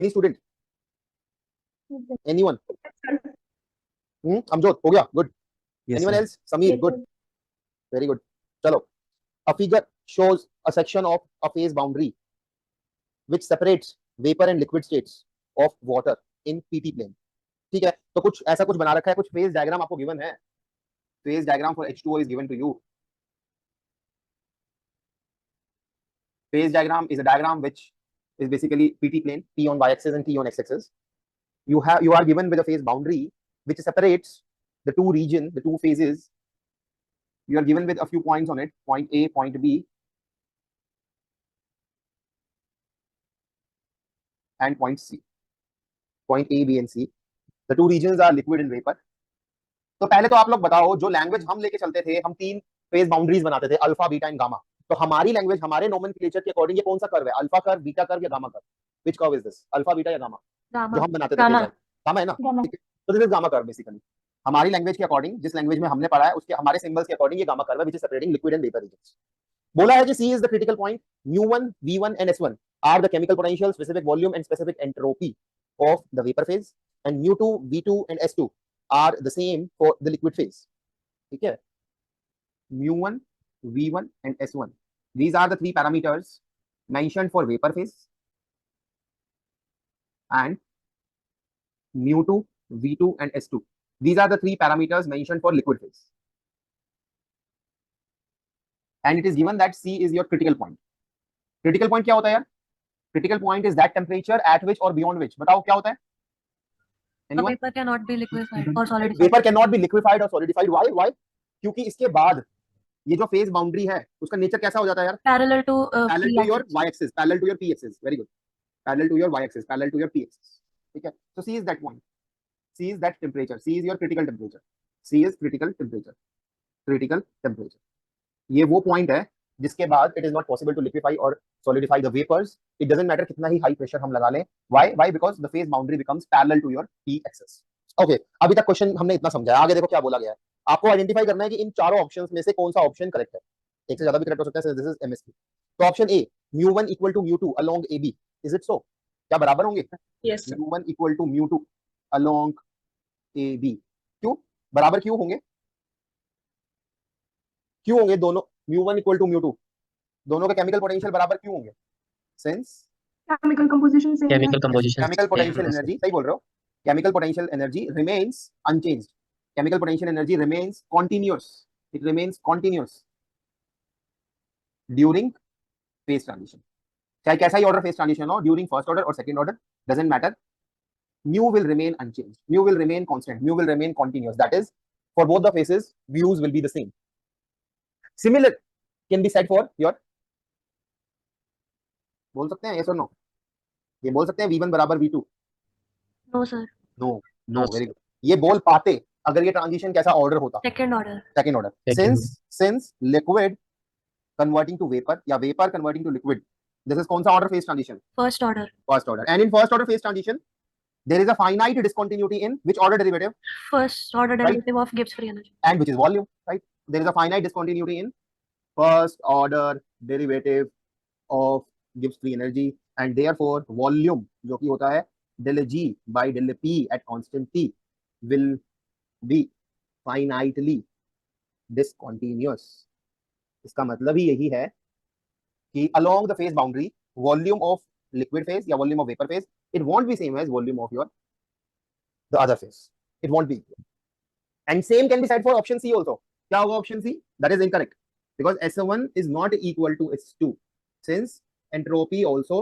Any student? Anyone? Amjot, हो गया? Good. Yes, Anyone sir. else? Sameer, good. Very good. चलो. A figure shows a section of a phase boundary which separates vapor and liquid states of water in PT plane. ठीक है, तो कुछ ऐसा कुछ बना रखा है, कुछ फेज डायग्राम आपको गिवन है. Phase diagram for H2O is given to you. Phase diagram is a diagram which is basically PT plane, P on y-axis and T on x-axis. You are given with a phase boundary which separates the two phases. You are given with a few points on it, point A, point B, and point C. Point A, B, and C. The two regions are liquid and vapor. तो पहले तो आप लोग बताओ, जो language हम लेके चलते थे, हम 3 फेज बाउंड्रीज बनाते थे, अल्फा, बीटा एंड गामा. तो हमारी लैंग्वेज, हमारे नोमेनक्लेचर के अकॉर्डिंग ये कौन सा कर्व है? अल्फा कर्व, बीटा कर्व या gamma curve? Which curve is this? Alpha, beta या गामा? जो हम बनाते थे. गामा है ना? ठीक है, तो this is gamma curve basically. हमारी लैंग्वेज के अकॉर्डिंग, जिस लैंग्वेज में हमने पढ़ा है उसके हमारे सिंबल्स के अकॉर्डिंग ये गामा कर्व है which is separating liquid and vapour reasons. बोला है कि C is the critical point. mu1, v1 and s1 are the chemical potential, specific volume and specific entropy of the vapor phase, and mu2, v2 and s2 are the same for the liquid phase. ठीक है, mu1, v1 and s1, these are the 3 parameters mentioned for vapor phase, and mu2, v2 and s2, these are the 3 parameters mentioned for liquid phase. And it is given that C is your critical point. Critical point क्या होता है यार? Critical point is that temperature at which or beyond which. बताओ क्या होता है? Anyone? Vapor cannot be liquefied or solidified. Vapor cannot be liquefied or solidified. Why? क्योंकि इसके बाद ये जो फेज बाउंड्री है उसका नेचर कैसा हो जाता है यार? Parallel to your y axis, parallel to your p axis. Very good. Parallel to your y axis, parallel to your p axis. ठीक है, so C is that point. C is that temperature. C is your critical temperature. C is critical temperature. Critical temperature. ये वो point है जिसके बाद it is not possible to liquefy और solidify the vapours. It doesn't matter कितना ही high pressure हम लगा लें. Why? Because the phase boundary becomes parallel to your p axis. Okay, अभी तक क्वेश्चन हमने इतना समझा है. आगे देखो क्या बोला गया है. आपको आइडेंटिफाई करना है कि इन चारों ऑप्शंस में से कौन सा ऑप्शन करेक्ट है. एक से ज्यादा भी करेक्ट हो सकता है. This is MSQ. तो option A, mu1 equal to mu2 along AB, is it so? क्या बराबर होंगे? yes sir. mu1 equal to mu2 along AB. क्यों बराबर? क्यों होंगे? क्यों होंगे दोनों? mu1 इक्वल टू mu2, दोनों के केमिकल पोटेंशियल बराबर क्यों होंगे? सिंस केमिकल कंपोजिशन सेम है. केमिकल पोटेंशियल एनर्जी, सही बोल रहे हो. Chemical potential energy remains unchanged. Chemical potential energy remains continuous. It remains continuous during phase transition. चाहे कैसा ही ऑर्डर फेज ट्रांजिशन हो, ड्यूरिंग फर्स्ट ऑर्डर और second order, doesn't matter. mu will remain unchanged, mu will remain constant, mu will remain continuous. That is, for both the phases, mu's will be the same. Similar can be said for your, बोल सकते हैं yes or no? ये बोल सकते हैं v1 बराबर v2? no sir. No, very good. ये बोल पाते अगर ये ट्रांजिशन कैसा ऑर्डर होता? second order. Since liquid converting to vapor या vapor converting to liquid, this is कौन सा order phase transition? first order. And in first order phase transition there is a finite discontinuity in which order derivative? First order derivative of Gibbs free energy, and which is volume, right? There is a finite discontinuity in first order derivative of Gibbs free energy, and therefore volume जो कि होता है del G by del P at constant T will be finitely discontinuous. इसका मतलब ही यही है कि along the phase boundary, volume of liquid phase या volume of vapor phase, it won't be same as volume of your the other phase. It won't be. And same can be said for option C also. क्या होगा option C? That is incorrect because S1 is not equal to S2, since entropy also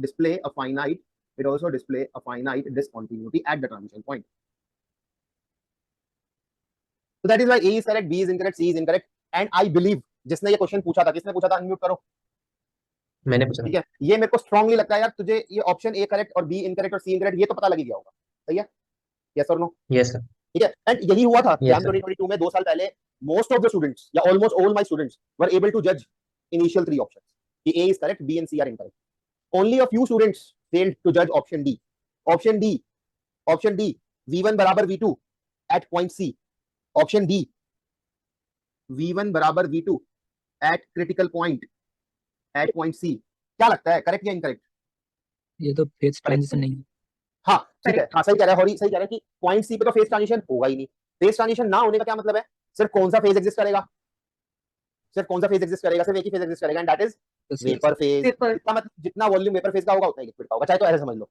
display a finite. It also display a finite discontinuity at the transition point. So that is why A is correct, B is incorrect, C is incorrect, and I believe जिसने ये question पूछा था, किसने पूछा था? Unmute करो. मैंने पूछा. ठीक है, ये मेरे को स्ट्रांगली लगता है यार, तुझे ये ऑप्शन ए करेक्ट और बी इनकरेक्ट और सी इनकरेक्ट ये तो पता लग ही गया होगा. सही है? यस और नो? Yes sir. ठीक है, एंड यही हुआ था Yes, जैम 2022 में 2 साल पहले. मोस्ट ऑफ द स्टूडेंट्स या almost all my students were able to जज इनिशियल 3 ऑप्शंस कि A is correct, B and C are incorrect. Only a few students failed to जज option D. Option D v1 बराबर v2 at point C. Option D v1 बराबर v2 at critical point at point C. क्या लगता है, correct या incorrect? ये तो phase transition नहीं है। हाँ ठीक है, हाँ सही कह रहा है, सही कह रहा है कि पॉइंट सी पे तो फेज ट्रांजिशन होगा ही नहीं। फेज ट्रांजिशन ना होने का क्या मतलब है, सिर्फ कौन सा फेज एग्जिस्ट करेगा, सिर्फ कौन सा फेज एग्जिस्ट करेगा, सिर्फ एक ही फेज एग्जिस्ट करेगा, and that is vapour phase. Vapor. इसका मतलब जितना वॉल्यूम वेपर फेज का होगा उतना ही लिक्विड का होगा, चाहे तो ऐसे समझ लो,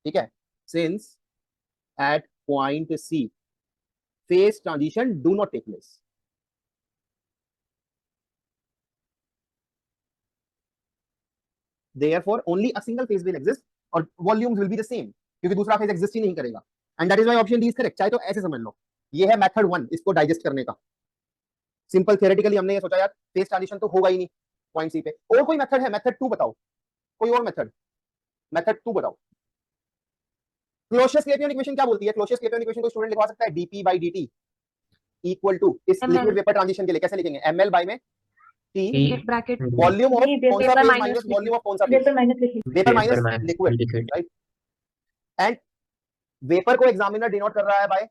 ठीक है। Since at point C phase transition do not take place, therefore only a single phase will exist और volumes will be the same, क्योंकि दूसरा फेज एग्जिस्ट ही नहीं करेगा, and that is why option D is correct. चाहे तो ऐसे समझ लो, ये है मेथड 1 इसको डाइजेस्ट करने का। सिंपल थियोरेटिकली हमने ये सोचा यार फेज ट्रांजिशन तो होगा ही नहीं पॉइंट सी पे, और कोई मेथड है, मेथड 2 बताओ, कोई और मेथड, मेथड 2 बताओ। क्लोसियस-क्लैपेयन इक्वेशन क्या बोलती है? क्लोसियस-क्लैपेयन इक्वेशन को स्टूडेंट लिखवा सकता है dp by dt equal to is ML. Liquid vapour transition के लिए कैसे लिखेंगे, ml by में t Bracket, bracket. Volume of नहीं, कौन सा vapor phase minus minus liquid. Volume of कौन सा phase, vapour minus liquid. Vapour minus liquid, liquid right. And vapour को एग्जामिनर डिनोट कर रहा है by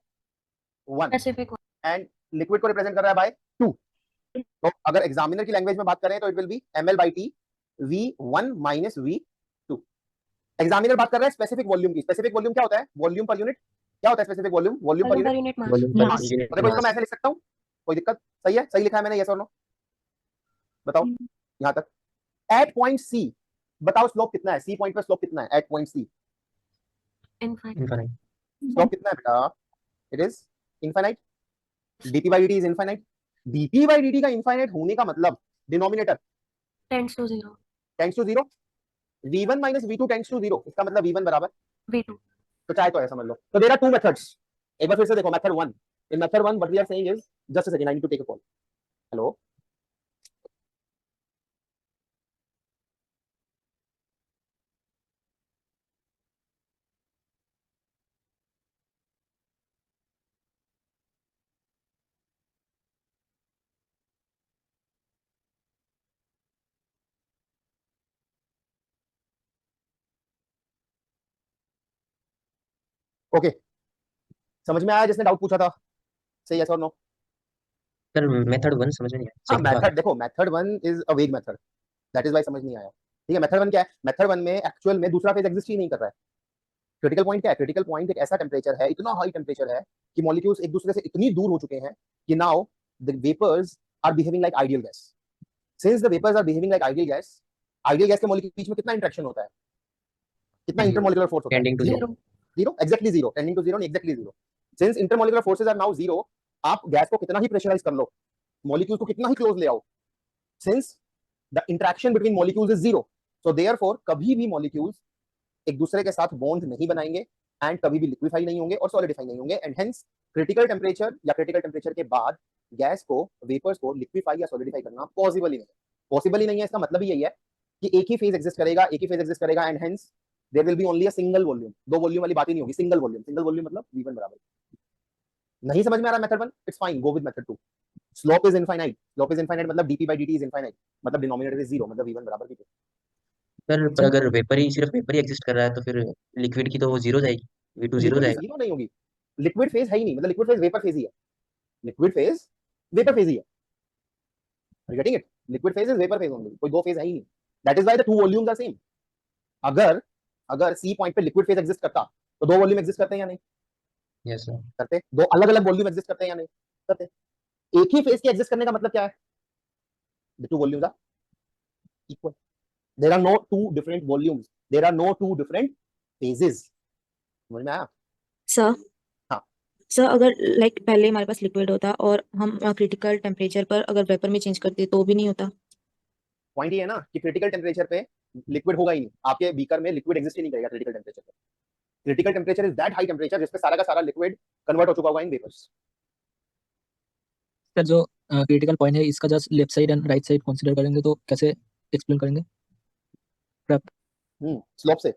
1 Specific one. And liquid को रिप्रेजेंट कर रहा है बाय 2। तो अगर एग्जामिनर की लैंग्वेज में बात करें तो it will B ml by t v1 minus v2। Examiner बात कर रहा है स्पेसिफिक वॉल्यूम की, स्पेसिफिक वॉल्यूम क्या होता है, वॉल्यूम पर यूनिट, क्या होता है स्पेसिफिक वॉल्यूम, वॉल्यूम पर Volume per unit unit mass. Volume mass. Per unit तो देखो इसको मैं मास। ऐसे लिख सकता हूँ, कोई दिक्कत? सही है, सही लिखा है मैंने, यस और नो, बताओ यहां तक। एट पॉइंट सी बताओ स्लोप कितना है, सी पॉइंट पर स्लोप कितना है at point C, Infinite. Infinite. Slope कितना है बेटा, it is infinite, dp by dt is infinite. dp by dt का इनफाइनाइट होने का मतलब denominator Tends to 0. Tends to 0, v1 minus v2 tends to 0, इसका मतलब v1 बराबर, V2. तो चाहे तो ऐसा समझ लो। तो देयर आर टू मेथड्स, एक बार फिर से देखो method 1, in method 1 what we are saying is, just a second I need to take a call, hello okay, समझ में आया जिसने डाउट पूछा था, सही यस और नो? सर मेथड 1 समझ में नहीं आया। हाँ सेकंड मेथड देखो, मेथड 1 इज अ वेग मेथड, दैट इज व्हाई समझ नहीं आया, ठीक है। मेथड 1 क्या है, मेथड 1 में एक्चुअल में दूसरा फेज एग्जिस्ट ही नहीं कर रहा है। क्रिटिकल पॉइंट क्या है, क्रिटिकल पॉइंट एक ऐसा टेम्परेचर है, इतना हाई टेम्परेचर है कि मॉलिक्यूल्स एक दूसरे से इतनी दूर हो चुके हैं कि now the vapours are behaving like ideal gas. Since the vapours are behaving like ideal gas के मॉलिक्यूल के बीच में कितना इंटरेक्शन होता है, कितना इंटरमॉलिक्यूलर फोर्स होता है, tending to zero, 0। Zero, exactly zero, tending to zero, exactly zero. Since intermolecular forces are now zero, आप गैस को कितना ही प्रेशराइज कर लो, मॉलिक्यूल को कितना ही क्लोज ले आओ, since the interaction between molecules is zero, so therefore कभी भी मॉलिक्यूल्स एक दूसरे के साथ बॉन्ड नहीं बनाएंगे एंड कभी भी लिक्विफाई नहीं होंगे और सॉलिडिफाई नहीं होंगे, एंड हेंस क्रिटिकल टेम्परेचर या क्रिटिकल टेम्परेचर के बाद गैस को, वेपर्स को लिक्विफाई या सॉलिडिफाई करना पॉसिबल ही नहीं है। पॉसिबल ही नहीं है, इसका मतलब ही यही है कि एक ही फेज एग्जिस्ट करेगा, एक ही फेज एग्जिस्ट करेगा, and hence there will be only a single volume, दो वॉल्यूम वाली बात ही नहीं होगी, सिंगल वॉल्यूम, सिंगल वॉल्यूम मतलब v1 बराबर। नहीं समझ में आ रहा method 1, it's fine, go with method 2। Slope is infinite, slope is infinite मतलब dp by dt is infinite, मतलब डिनोमिनेटर इज 0, मतलब v1 बराबर v2। सर पर अगर सिर्फ वेपर ही एग्जिस्ट कर रहा है तो फिर लिक्विड की तो वो 0 जाएगी, V2 0 लिक्विड जाएगा। जीरो नहीं होगी, लिक्विड फेज है ही नहीं, मतलब लिक्विड फेज वेपर फेज ही है, लिक्विड फेज वेपर फेज ही है, are you getting it? Liquid phase is vapour phase only, कोई दो फेज है ही नहीं, that is why the two volumes are same. अगर अगर सी पॉइंट पे लिक्विड फेज एग्जिस्ट करता तो दो वॉल्यूम एग्जिस्ट करते हैं या नहीं यस सर। करते, दो अलग अलग वॉल्यूम एग्जिस्ट करते हैं या नहीं करते। एक ही फेज के एग्जिस्ट करने का मतलब क्या है, the two volumes are equal, there are no two different volumes, there are no two different phases. समझ में आया? सर हाँ। सर अगर लाइक पहले हमारे पास लिक्विड होता और हम क्रिटिकल टेम्परेचर पर अगर वेपर में चेंज करते तो भी नहीं होता। पॉइंट ये है ना कि क्रिटिकल टेम्परेचर पे लिक्विड होगा ही नहीं, आपके बीकर में लिक्विड एग्जिस्ट ही नहीं करेगा क्रिटिकल टेम्परेचर पे। Critical temperature is that high temperature जिसपे सारा का सारा लिक्विड कन्वर्ट हो चुका होगा इन वेपर्स। सर जो क्रिटिकल पॉइंट है इसका just left side and right side consider करेंगे तो कैसे एक्सप्लेन करेंगे? स्लोप से,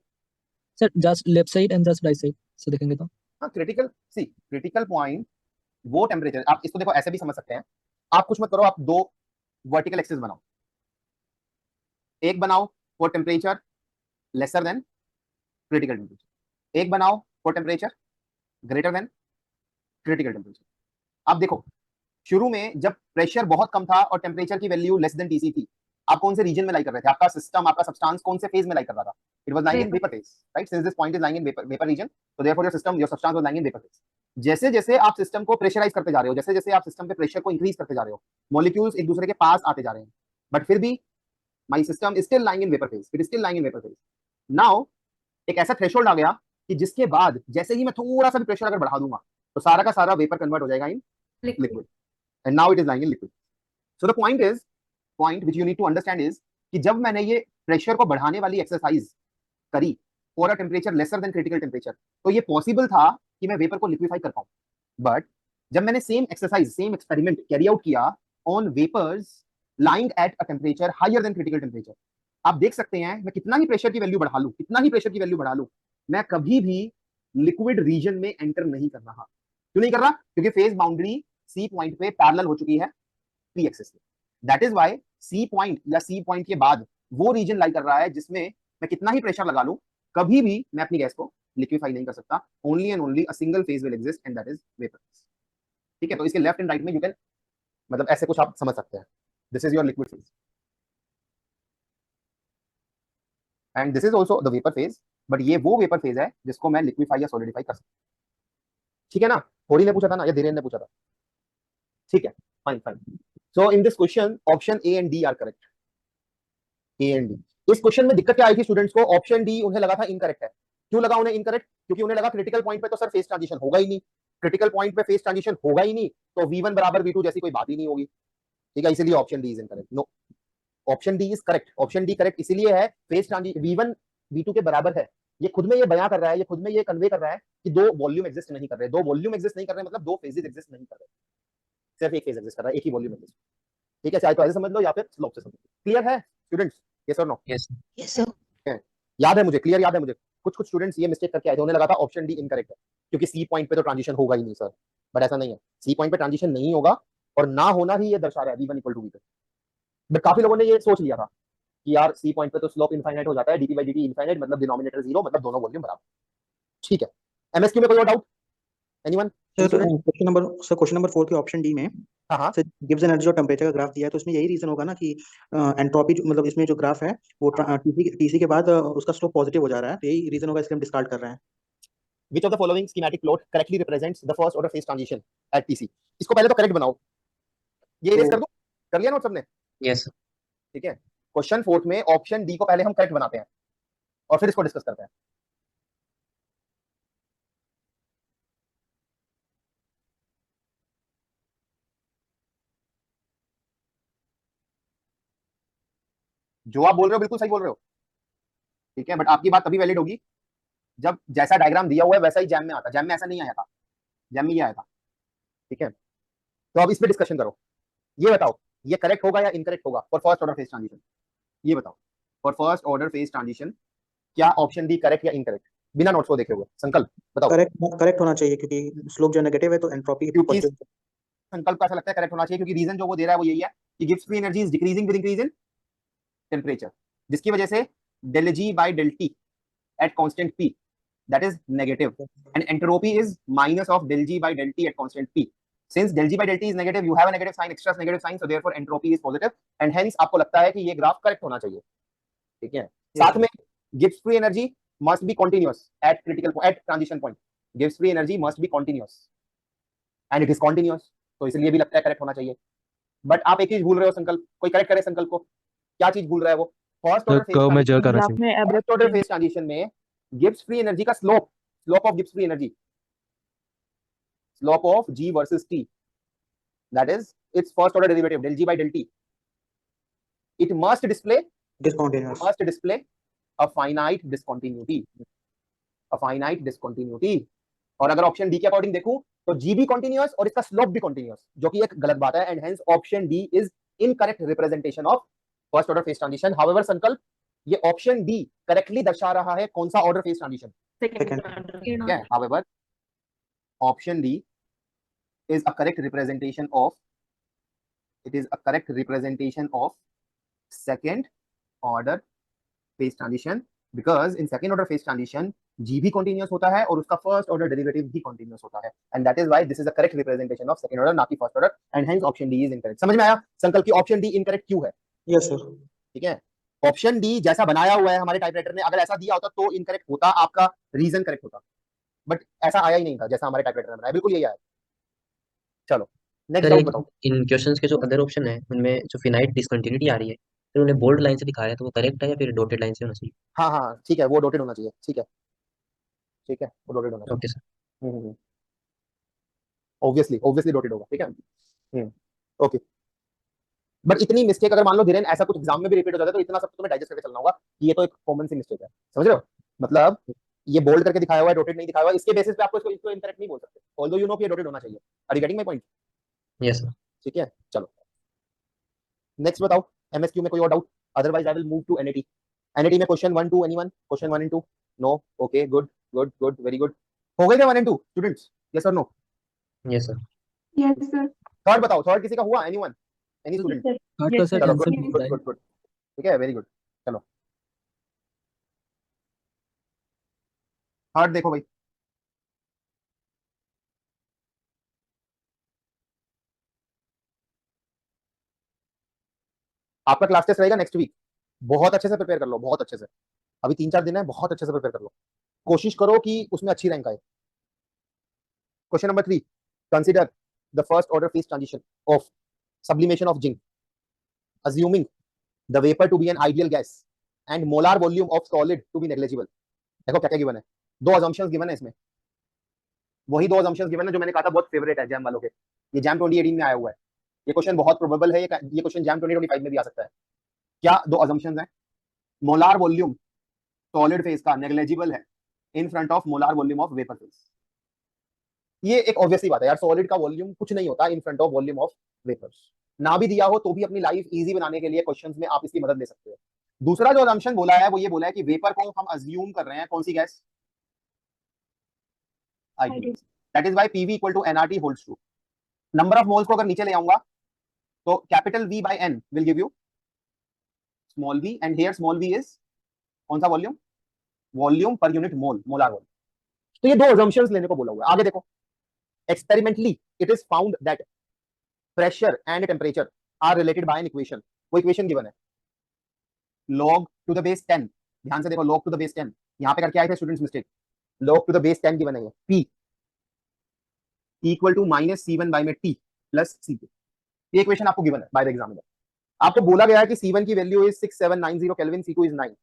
sir just left side and just right side से देखेंगे तो हाँ क्रिटिकल, सी क्रिटिकल पॉइंट वो टेम्परेचर, आप इसको देखो ऐसे भी समझ सकते हैं, आप कुछ मत करो, आप दो वर्टिकल एक्सिस बनाओ, एक बनाओ for temperature lesser than critical temperature, एक बनाओ for temperature greater than critical temperature. आप देखो शुरू में जब प्रेशर बहुत कम था और टेम्परेचर की वैल्यू लेस देन टीसी थी, आप कौन से रीजन में लाई कर रहे थे, आपका सिस्टम, आपका सब्सटेंस कौन से फेज में लाई कर रहा था? It was lying in vapour phase, right? Since this point is lying in vapour region, so therefore your system, your substance was lying in vapor phase. जैसे जैसे आप सिस्टम को प्रेशराइज करते जा रहे हो, जैसे जैसे आप सिस्टम पे प्रेशर को इंक्रीज करते जा रहे हो, मॉलिक्यूल्स एक दूसरे के पास आते जा रहे हैं, बट फिर भी my system is still lying in vapour phase, it is still lying in vapour phase. Now एक ऐसा थ्रेशोल्ड आ गया कि जिसके बाद जैसे ही मैं थोड़ा सा भी प्रेशर अगर बढ़ा दूंगा तो सारा का सारा वेपर कन्वर्ट हो जाएगा in liquid, and now it is lying in liquid. So the point which you need to understand is कि जब मैंने ये प्रेशर को बढ़ाने वाली एक्सरसाइज करी for a temperature lesser than critical temperature, तो ये पॉसिबल था कि मैं वेपर को लिक्विफाई कर पाऊं. बट जब मैंने same exercise, same experiment carry out किया on vapours lying at a temperature higher than critical temperature, आप देख सकते हैं मैं कितना ही प्रेशर की वैल्यू बढ़ा लूं, कितना ही प्रेशर की वैल्यू बढ़ा लूं, मैं कभी भी लिक्विड रीजन में एंटर नहीं कर रहा. क्यों नहीं कर रहा? क्योंकि फेज बाउंड्री सी पॉइंट पे पैरेलल हो चुकी है पी एक्सिस में. That is why C point या सी पॉइंट के बाद वो रीजन लाई कर रहा है जिसमें मैं कितना ही प्रेशर लगा लूं, कभी भी मैं अपनी गैस को लिक्विफाई नहीं कर सकता. Only and only a single phase will exist and that is vapour. ठीक है, तो इसके लेफ्ट एंड राइट में यू कैन, मतलब ऐसे कुछ आप समझ सकते हैं. This is your liquid phase and this is also the vapour phase, but ये वो वेपर फेज है जिसको मैं लिक्विफाई या सॉलिडिफाई कर सकता हूं. ठीक है ना? होरी ने पूछा था ना या धीरेन ने पूछा था? ठीक है, fine fine. So in this question option A and D R correct. A and D. इस क्वेश्चन में दिक्कत क्या आई थी स्टूडेंट्स को? ऑप्शन डी उन्हें लगा था इनकरेक्ट है. क्यों लगा उन्हें इनकरेक्ट? क्योंकि उन्हें लगा क्रिटिकल पॉइंट पे तो सर फेज ट्रांजिशन होगा ही नहीं, क्रिटिकल पॉइंट पे फेज ट्रांजिशन होगा ही नहीं, तो V1 बराबर V2 जैसी कोई बात ही नहीं होगी. ठीक है, इसलिए option D is incorrect. No, option D is correct. Option D correct इसलिए है, फेज ट्रांजिशन V1 V2 के बराबर है. ये खुद में ये बयां कर रहा है, ये खुद में ये कन्वे कर रहा है कि दो वॉल्यूम एग्जिस्ट नहीं कर रहे. दो वॉल्यूम एग्जिस्ट नहीं कर रहे मतलब दो फेजेस एग्जिस्ट नहीं कर रहे, सिर्फ एक फेज एग्जिस्ट कर रहा है, एक ही वॉल्यूम एग्जिस्ट. ठीक है, चाहे तो ऐसे समझ लो या फिर स्लोप से समझ लो. क्लियर है स्टूडेंट्स? यस और नो? Yes yes sir. याद है मुझे, क्लियर याद है मुझे. कुछ स्टूडेंट्स ये मिस्टेक करके आए थे, उन्हें लगा था ऑप्शन डी इनकरेक्ट है क्योंकि सी पॉइंट पे तो ट्रांजिशन होगा ही नहीं सर. बट ऐसा नहीं है, सी पॉइंट पे ट्रांजिशन नहीं होगा और ना होना ही ये दर्शा रहा है V1 = V2. बट काफी लोगों ने ये सोच लिया था कि यार सी पॉइंट पे तो स्लोप इनफाइनाइट हो जाता है, dt/dt इनफाइनाइट, मतलब डिनोमिनेटर 0, मतलब दोनों वॉल्यूम बराबर. ठीक है, एमएसक्यू में कोई और डाउट? एनीवन? क्वेश्चन नंबर 4 के ऑप्शन डी में हाँ सर गिब्स एनर्जी और टेम्परेचर का ग्राफ दिया है, तो इसमें यही रीजन होगा ना कि एंट्रोपी, मतलब इसमें जो ग्राफ है वो टीसी के बाद उसका स्लोप पॉजिटिव हो जा रहा है, तो यही रीजन होगा, इसलिए हम डिस्कार्ड कर रहे हैं. Which of the following schematic plot correctly represents the first order phase transition at TC? इसको पहले तो करेक्ट बनाओ. ये इरेज कर दूं? कर लिया नोट सबने? यस ठीक है, क्वेश्चन 4 में ऑप्शन डी को पहले हम करेक्ट बनाते हैं और फिर इसको डिस्कस करते हैं. जो आप बोल रहे हो बिल्कुल सही बोल रहे हो. ठीक है, बट आपकी बात तभी वैलिड होगी जब जैसा डायग्राम दिया हुआ है वैसा ही जैम में आता. जैम में ऐसा नहीं आया था, जैम में ये आया था. ठीक है, तो अब इस पे डिस्कशन करो. ये बताओ ये करेक्ट होगा या इनकरेक्ट होगा for first order phase transition? ये बताओ for first order phase transition क्या ऑप्शन डी करेक्ट या इनकरेक्ट? बिना नोट्स को देखे हुए संकल्प बताओ. करेक्ट होना चाहिए क्योंकि स्लोप जो नेगेटिव है तो एंट्रोपी क्योंकि संकल्प का ऐसा लगता है करेक्ट होना चाहिए क्योंकि रीजन जो वो दे रहा है वो यही है कि Gibbs free energy is decreasing with increase in temperature, जिसकी वजह से del G by del T at constant P, that is negative, and entropy is minus of del G by del T at constant P. Since del G by del T is negative, you have a negative sign, extra negative sign, so therefore entropy is positive, and hence आपको लगता है कि ये graph correct होना चाहिए. ठीक है, साथ में Gibbs free energy must be continuous at transition point. Gibbs free energy must be continuous, and it is continuous, तो इसलिए भी लगता है करेक्ट होना चाहिए. बट आप एक चीज भूल रहे हो संकल्प, कोई करेक्ट करे संकल्प को. क्या चीज भूल रहा है वो? फर्स्ट ऑर्डर फेज ट्रांजिशन में गिब्स फ्री एनर्जी का slope of Gibbs free energy, slope of G versus T, that is it's first order derivative del G by del T. It must display a finite discontinuity, और अगर option D के according देखूं तो G भी continuous और इसका slope भी continuous, जो कि एक गलत बात है, and hence option D is incorrect representation of first order phase transition. However संकल्प, ये ऑप्शन डी करेक्टली दर्शा रहा है कौन सा ऑर्डर फेज ट्रांजिशन? Second क्या? However option D is a correct representation of, it is a correct representation of second order phase transition, because in second order phase transition G भी continuous होता है और उसका first order derivative भी continuous होता है, and that is why this is a correct representation of second order, ना कि first order, and hence option D is incorrect. समझ में आया संकल्प की ऑप्शन डी incorrect क्यों है? Yes sir. ठीक है। ऑप्शन डी जैसा बनाया हुआ है हमारे टाइपराइटर ने, अगर ऐसा दिया होता तो इनकरेक्ट होता, आपका रीजन करेक्ट होता, बट ऐसा आया ही नहीं था जैसा हमारे टाइपराइटर ने बनाया, बिल्कुल यही आया। चलो नेक्स्ट सर डाउट बताओ। इन क्वेश्चंस के जो अदर ऑप्शन है उनमें जो फिनाइट डिसकंटिन्यूटी आ रही है, फिर उन्हें बोल्ड लाइन से दिखाया है, तो वो करेक्ट है या फिर डॉटेड लाइन से होना चाहिए? हाँ हाँ ठीक है, वो डॉटेड होना चाहिए, ठीक है, ठीक है, वो डॉटेड होना चाहिए। Okay sir. Obviously obviously dotted होगा, ठीक है। ओके, बट इतनी मिस्टेक अगर मान लो धीरेन ऐसा कुछ एग्जाम में भी रिपीट हो जाता है तो इतना सब तो तुम्हें डाइजेस्ट करके चलना होगा कि ये तो एक कॉमन सी मिस्टेक है, समझ रहे हो? मतलब ये बोल्ड करके दिखाया हुआ है, डॉटेड नहीं दिखाया हुआ है, इसके बेसिस पे आपको इसको इनकरेक्ट नहीं बोल सकते, ऑल्दो यू नो कि ये डॉटेड होना चाहिए। Are you getting my point? Yes sir. ठीक है, चलो नेक्स्ट बताओ। एमएसक्यू में कोई और doubt? Otherwise I will move to NET. NET में question 1 2 anyone? Question 1 and 2? No, okay, good good good, very good. हो गए थे 1 एंड 2 स्टूडेंट्स? यस और no? Yes sir. Yes, sir. Third बताओ, थर्ड किसी का हुआ? Anyone, any Yes, student? sir. Third का Yes, सर sir. चलो कैंसिल गुड हो गुड रहा है। गुड गुड, ठीक है, वेरी गुड। चलो थर्ड देखो भाई। आपका क्लास टेस्ट रहेगा नेक्स्ट वीक, बहुत अच्छे से प्रिपेयर कर लो, बहुत अच्छे से। अभी 3 4 दिन है, बहुत अच्छे से प्रिपेयर कर लो, कोशिश करो कि उसमें अच्छी रैंक आए। Question number 3, consider the first order phase transition of sublimation of zinc, assuming the vapor to be an ideal gas and molar volume of solid to be negligible। देखो क्या क्या गिवन है, दो assumptions गिवन है इसमें, वही दो assumptions given है जो मैंने कहा था बहुत फेवरेट है जैम वालों के। ये जैम 2018 में आया हुआ है, ये क्वेश्चन बहुत प्रोबेबल है, ये क्वेश्चन जैम 2025 में भी आ सकता है। क्या दो assumptions हैं? मोलार वॉल्यूम सॉलिड फेज का नेग्लिजिबल है इन front of molar volume of vapour phase. ये एक ऑब्वियस बात है यार, सॉलिड का वॉल्यूम कुछ नहीं होता in front of volume of vapours. ना भी दिया हो तो भी अपनी लाइफ इजी बनाने के लिए क्वेश्चंस में आप इसकी मदद ले सकते हो। दूसरा जो असम्पशन बोला है वो ये बोला है कि वेपर को हम अज्यूम कर रहे हैं कौन सी gas? Ideal. That is why PV equal to NRT holds true. Number of moles को अगर नीचे ले आऊंगा तो capital V by N will give you small V, and here small V is कौन सा volume? Volume per unit mole, molar volume. तो ये दो असम्पशंस लेने को बोला हुआ है। आगे देखो, experimentally it is found that pressure and temperature are related by an equation। वो इक्वेशन गिवन है, log to the base 10। ध्यान से देखो, log to the base 10 यहां पे करके आए थे students mistake. log to the base 10 given है ये, p equal to minus C1 by में t प्लस C2। ये इक्वेशन आपको गिवन है बाय द एग्जामिनर। आपको बोला गया है कि C1 की value is 6790 kelvin, C2 is 9।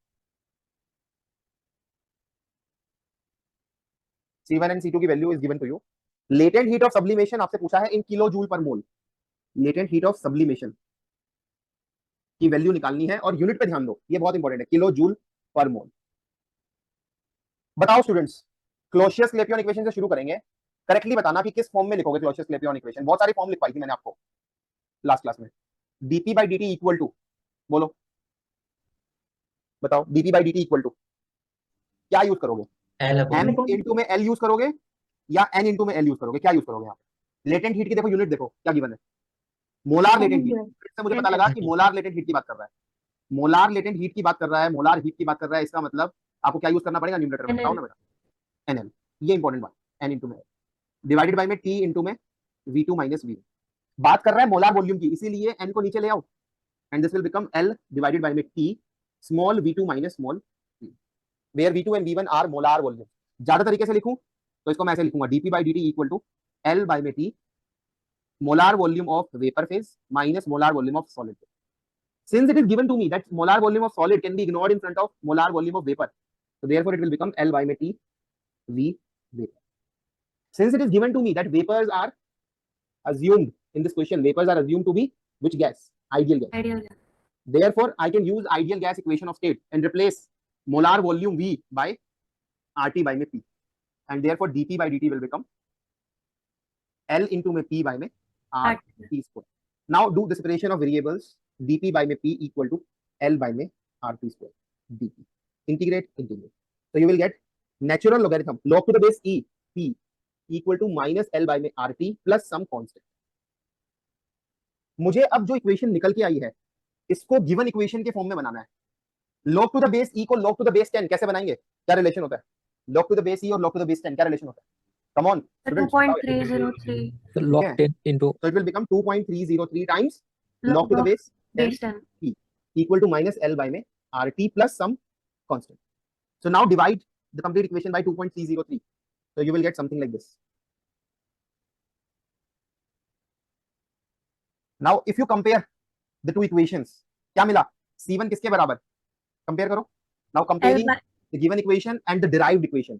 C1 and C2 की value is given to you. Latent heat of sublimation आपसे पूछा है in kilo joule per mole. Latent heat of sublimation की वैल्यू निकालनी है, और यूनिट पे ध्यान दो, ये बहुत इंपॉर्टेंट है, किलो जूल पर मोल। बताओ स्टूडेंट्स, क्लोसियस-क्लैपियन इक्वेशन से शुरू करेंगे। करेक्टली बताना कि किस फॉर्म में लिखोगे क्लोसियस-क्लैपियन इक्वेशन। बहुत सारी फॉर्म लिखवाई थी मैंने आपको लास्ट क्लास में। dp by dt equal to, बोलो बताओ, dp by dt equal to क्या यूज करोगे? एल m इंटू में l यूज करोगे या n इंटू में l यूज करोगे? क्या यूज करोगे यहाँ पे? लेटेंट हीट की देखो यूनिट देखो क्या गिवन है, मोलार लेटेंट हीट। इससे मुझे पता लगा कि मोलार लेटेंट हीट की बात कर रहा है, मोलार लेटेंट हीट की बात कर रहा है, मोलार हीट की बात कर रहा है। इसका मतलब आपको क्या यूज करना पड़ेगा न्यूमरेटर में, बताओ ना बेटा। nl, ये इंपॉर्टेंट बात, n इंटू में डिवाइडेड बाय में t इंटू में v2 माइनस v। बात कर रहा है मोलार वॉल्यूम की, इसीलिए n को नीचे ले आओ, and this will become l divided by में t small v2 minus small v, where v2 and v1 are molar volume. ज्यादा तरीके से लिखूं तो इसको मैं ऐसे लिखूंगा, dp by dt equal to l by में t molar volume of vapor phase minus molar volume of solid phase। Since it is given to me that molar volume of solid can be ignored in front of molar volume of vapor, so therefore it will become L by T V vapor। Since it is given to me that vapors are assumed in this question, vapors are assumed to be which gas? Ideal gas। Ideal gas। Therefore I can use ideal gas equation of state and replace molar volume V by RT by P, and therefore dP by dt will become L into में P by में R T square। Now do the separation of variables, dP by में P equal to L by में RT square dt। Integrate, integrate, so you will get natural logarithm log to the base e P equal to minus L by में RT plus some constant। मुझे अब जो equation निकल के आई है इसको गिवन इक्वेशन के फॉर्म में बनाना है। log to the base e को log to the base 10 कैसे बनाएंगे? क्या रिलेशन होता है log to the base e और log to the base 10? क्या रिलेशन होता है? Come on students, 2.303 So log Okay. 10 into so it will become 2.303 times log to the base 10 10। p equal to minus L by में RT plus some constant. So now divide the complete equation by 2.303. So you will get something like this. Now if you compare the two equations, क्या मिला? C1 किसके बराबर? Compare करो. Now comparing the given equation and the derived equation,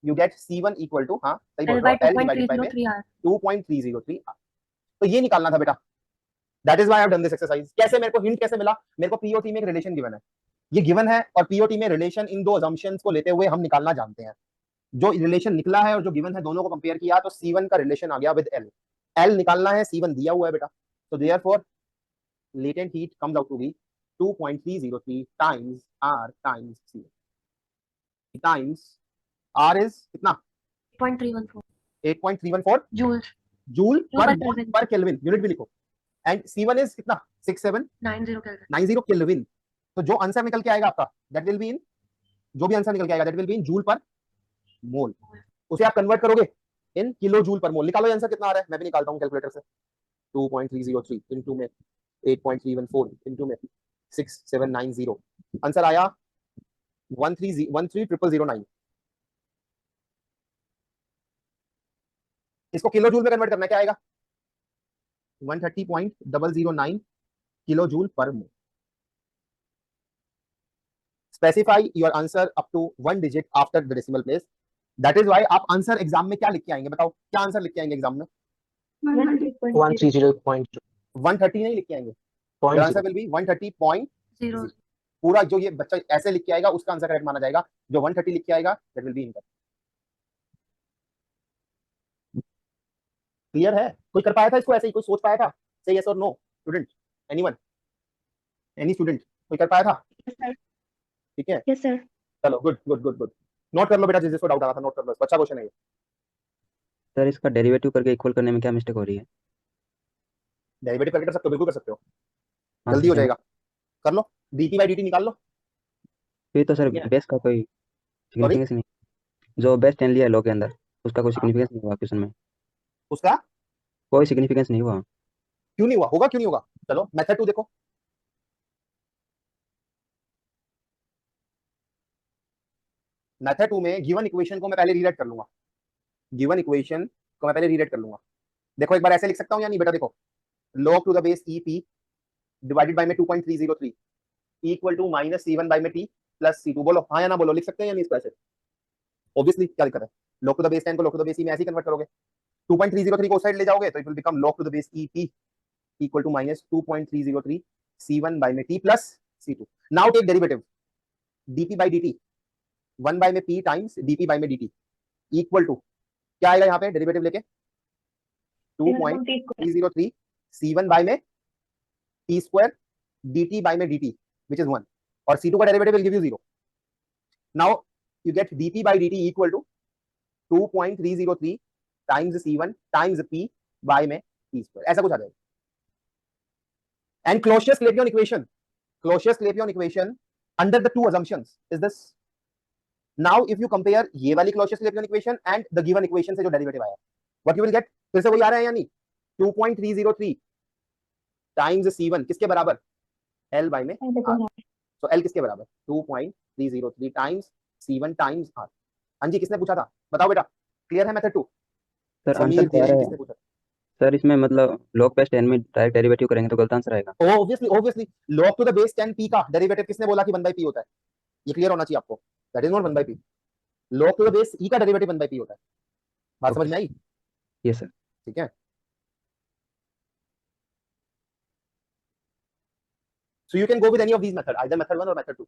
you get C1 equal to सही बोल L रहे by हो, L divided by में 2.303 R. 2.303 R. तो ये निकालना था बेटा. That is why I have done this exercise. कैसे मेरे को हिंट कैसे मिला? मेरे को POT में एक रिलेशन गिवन है. ये गिवन है और POT में रिलेशन इन दो assumptions को लेते हुए हम निकालना जानते हैं. जो रिलेशन निकला है और जो गिवन है दोनों को कंपेयर किया तो C1 का रिलेशन आ गया विद L. L निकालना है, C1 दिया हुआ है बेटा. So therefore latent heat comes out to be 2.303 times R times C times R is कितना? 0.314 8.314 joules जूल per पर Kelvin. पर केल्विन. यूनिट भी लिखो. एंड C1 is कितना? 6790 90 Kelvin. केल्विन. तो जो आंसर निकल के आएगा आपका दैट विल बी इन, जो भी आंसर निकल के आएगा that will be in joule per mole. उसे आप कन्वर्ट करोगे इन किलो जूल पर मोल. निकालो आंसर कितना आ रहा है, मैं भी निकालता हूं कैलकुलेटर से. 2.303 इनटू में 8.314 इनटू में 6790. आंसर आया 130009. इसको किलो जूल में कन्वर्ट करना, क्या आएगा? 130.009 kilo joule per mole. Specify your answer up to 1 digit after the decimal place. That is why आप आंसर एग्जाम में क्या लिख के आएंगे? बताओ क्या आंसर लिख के आएंगे एग्जाम में? 130.0. 130 नहीं लिख के आएंगे. Your answer will be 130.0. पूरा जो ये बच्चा ऐसे लिख के आएगा उसका आंसर करेक्ट माना जाएगा. जो 130 लिख के आएगा that will be incorrect. Clear है? कोई कर पाया था इसको ऐसे ही? कोई सोच पाया था? Say yes or no. Student, anyone, any student, कोई कर पाया था? ठीक है, यस सर. चलो good good good good. Note कर लो बेटा, जिसको डाउट आ रहा था नोट कर लो. अच्छा क्वेश्चन है ये. सर इसका डेरिवेटिव करके इक्वल करने में क्या मिस्टेक हो रही है? डेरिवेटिव करके कर सकते हो, बिल्कुल कर सकते हो, हाँ जल्दी हो सर. जाएगा. कर लो, dt by dt निकाल लो. फिर तो सर ठीक है. बेस का कोई सिग्निफिकेंस नहीं. जो बेस 10 लिया है लो के अंदर उसका कोई सिग्निफिकेंस नहीं हुआ क्वेश्चन में. उसका कोई सिग्निफिकेंस नहीं हुआ. क्यों नहीं हुआ? होगा, क्यों नहीं होगा? चलो मेथड 2 देखो. मेथड 2 में गिवन इक्वेशन को मैं पहले रीराइट कर लूंगा. गिवन इक्वेशन को मैं पहले रीराइट कर लूंगा. देखो एक बार ऐसे लिख सकता हूं या नहीं बेटा? देखो log to the base EP divided by में 2.303 equal to minus C1 by में T प्लस C2. बोलो हाँ या ना बोलो. लिख सकते हैं या नहीं इसको ऐसे? ऑब्वियसली क्या दिक्कत है? log टू द बेस 10 को log to the base E में ऐसे ही कन्वर्ट करोगे. 2.303 को उस साइड ले जाओगे तो it will become log to the base EP equal to minus 2.303 C1 by में T plus C2. Now take derivative dP by dt 1 by में P टाइम्स dP बाय में dt इक्वल टू क्या आएगा यहाँ पे डेरिवेटिव लेके? 2.303 C1 by में T square dt bye में dt which is 1 और C2 का derivative will give you 0. Now you get dP by dt equal to 2.303 times C1 times P by में T स्क्वायर. ऐसा कुछ आ जाएगा. And Clausius-Clapeyron equation. Clausius-Clapeyron equation under the two assumptions is this. Now if you compare ये वाली Clausius-Clapeyron equation and the given equation से जो derivative आया, what you will get? फिर से वही आ रहा है या नहीं? 2.303 times C1 किसके बराबर? L by में R. So L किसके बराबर? 2.303 times C1 times R. हाँ जी, किसने पूछा था? बताओ बेटा. क्लियर है मेथड 2? सर समीर आंसर क्या धीरेन है? किसने पूछा? सर इसमें मतलब log बेस 10 में डायरेक्ट डेरिवेटिव करेंगे तो गलत आंसर आएगा. Obviously log to the base 10 p का डेरिवेटिव किसने बोला कि 1 by p होता है? ये क्लियर होना चाहिए आपको. That is not 1 by p. log to the base e का डेरिवेटिव 1 by p होता है. बात समझ में आई? Yes sir. ठीक है. So you can go with any of these method, either method 1 or method 2.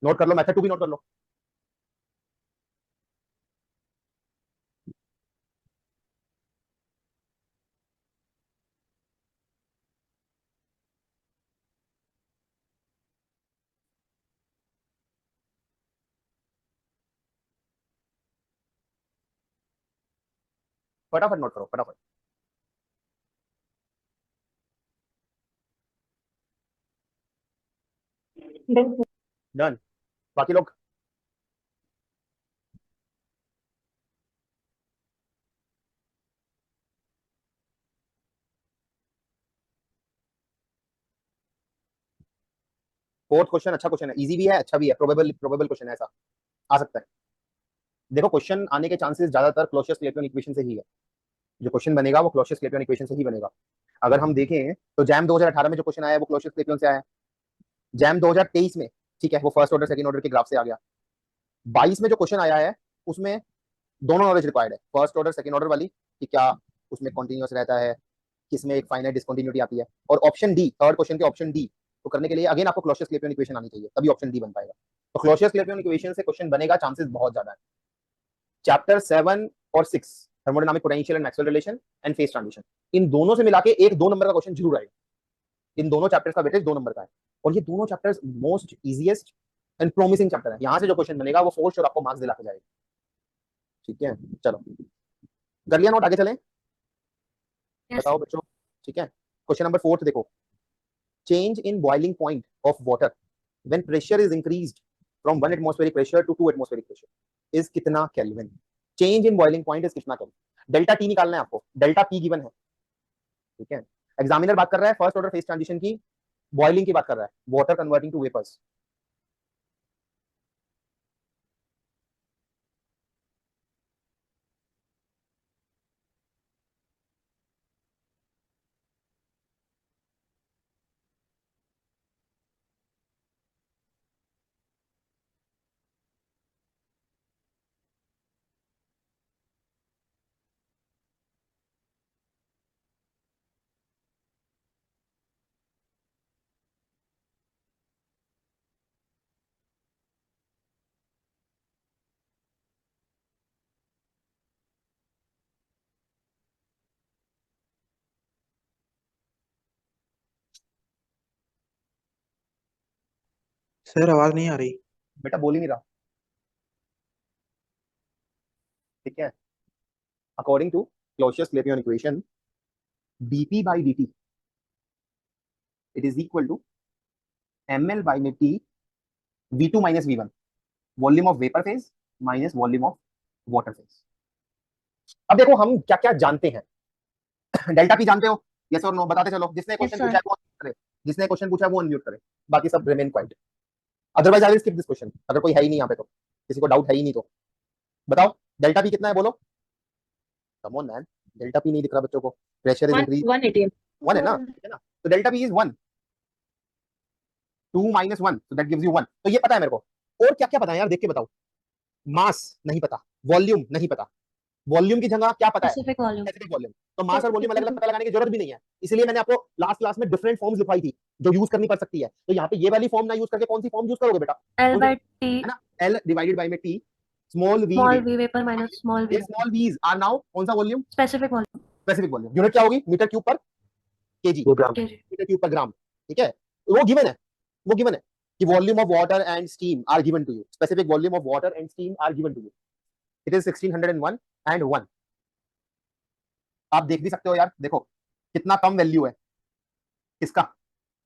Note कर लो, मेथड 2 भी नोट कर लो. फटाफट नोट करो, फटाफट. डन. बाकी लोग फोर्थ क्वेश्चन अच्छा क्वेश्चन है, इजी भी है, अच्छा भी है, प्रोबेबल क्वेश्चन है, ऐसा आ सकता है। देखो क्वेश्चन आने के चांसेस ज्यादातर क्लोसियस-क्लैपेरॉन इक्वेशन से ही है। जो क्वेश्चन बनेगा वो क्लोसियस-क्लैपेरॉन इक्वेशन से ही बनेगा। अगर हम देखें तो जैम 2018 में जो क्वेश्चन आया है वो क्लोसियस-क्लैपेरॉन से आया है। जैम 2023 में, ठीक है, वो फर्स्ट ऑर्डर सेकंड ऑर्डर के ग्राफ से आ गया। 22 में जो क्वेश्चन आया है उसमें दोनों नॉलेज रिक्वायर्ड है, फर्स्ट ऑर्डर सेकंड ऑर्डर वाली कि क्या उसमें कॉन्टिन्यूअस रहता है, किसमें एक फाइनाइट डिसकंटिन्यूटी आती है, और ऑप्शन डी, थर्ड क्वेश्चन के ऑप्शन डी तो करने के लिए अगेन आपको क्लोसियस-क्लैपेरॉन इक्वेशन आनी चाहिए, तभी ऑप्शन डी बन पाएगा। तो क्लोसियस-क्लैपेरॉन इक्वेशन से क्वेश्चन बनेगा, चांसेस बहुत ज्यादा है। चैप्टर 7 और 6 thermodynamic potential and Maxwell relation and phase transition, इन दोनों से मिला के एक 2 नंबर का क्वेश्चन जरूर आएगा। इन दोनों चैप्टर्स का वेटेज 2 नंबर का है, और ये दोनों chapters most easiest and promising chapter है। यहां से जो क्वेश्चन बनेगा वो फोर श्योर आपको मार्क्स दिला के जाएगा। ठीक है, चलो कर लिया नोट, आगे चलें। Yes. बताओ बच्चों, ठीक है। क्वेश्चन नंबर 4 देखो, change in boiling point of water when pressure is increased from 1 atmospheric pressure to 2 atmospheric pressure is कितना kelvin. Change in boiling point is कितना केल्विन। डेल्टा टी निकालना है आपको, डेल्टा पी गिवन है, ठीक है। Examiner बात कर रहा है फर्स्ट ऑर्डर फेज ट्रांजिशन की, बॉइलिंग की बात कर रहा है, water converting to vapours. Sir आवाज नहीं आ रही। बेटा बोल ही नहीं रहा, ठीक है। According to Clausius Clapeyron equation, dp by dt it is equal to ml by t v2 minus v1, volume of vapour phase minus volume of water phase. अब देखो हम क्या क्या जानते हैं। डेल्टा पी जानते हो, यस और नो, बताते चलो। जिसने क्वेश्चन sir. पूछा है वो unmute करे, जिसने क्वेश्चन पूछा है वो अनम्यूट करे, बाकी सब remain quite. Otherwise I will skip this question, अगर कोई है ही नहीं यहाँ पे, तो किसी को डाउट है ही नहीं तो बताओ डेल्टा पी कितना है, बोलो। Come on man, delta P नहीं दिख रहा बच्चों को, प्रेशर इज इंक्रीज 1 atm 1 है ना, ठीक है ना। तो delta P is 1, 2 minus 1 so that gives you 1। तो ये पता है मेरे को, और क्या क्या पता है यार, देख के बताओ। मास नहीं पता, वॉल्यूम नहीं पता, वॉल्यूम की जगह क्या पता है, Specific volume. Specific volume. तो मास और वॉल्यूम अलग अलग पता लगाने की जरूरत भी नहीं है, इसलिए मैंने आपको लास्ट क्लास में डिफरेंट फॉर्म्स लिखवाई थी जो यूज करनी पड़ सकती है। तो यहाँ पे ये वाली फॉर्म ना यूज करके कौन सी फॉर्म यूज करोगे बेटा, L by T, है ना, L डिवाइडेड बाय में T, small v, small v vapor minus small v. Small v's are now कौन सा volume, Specific volume. Specific volume. Unit क्या होगी, metre cube per kg, kg. Metre cube per gram, ठीक है। वो given है, वो गिवन है कि volume of water and steam are given to you, specific volume of water and steam are given to you, it is 1601 and 1। आप देख भी सकते हो यार, देखो कितना कम वैल्यू है किसका,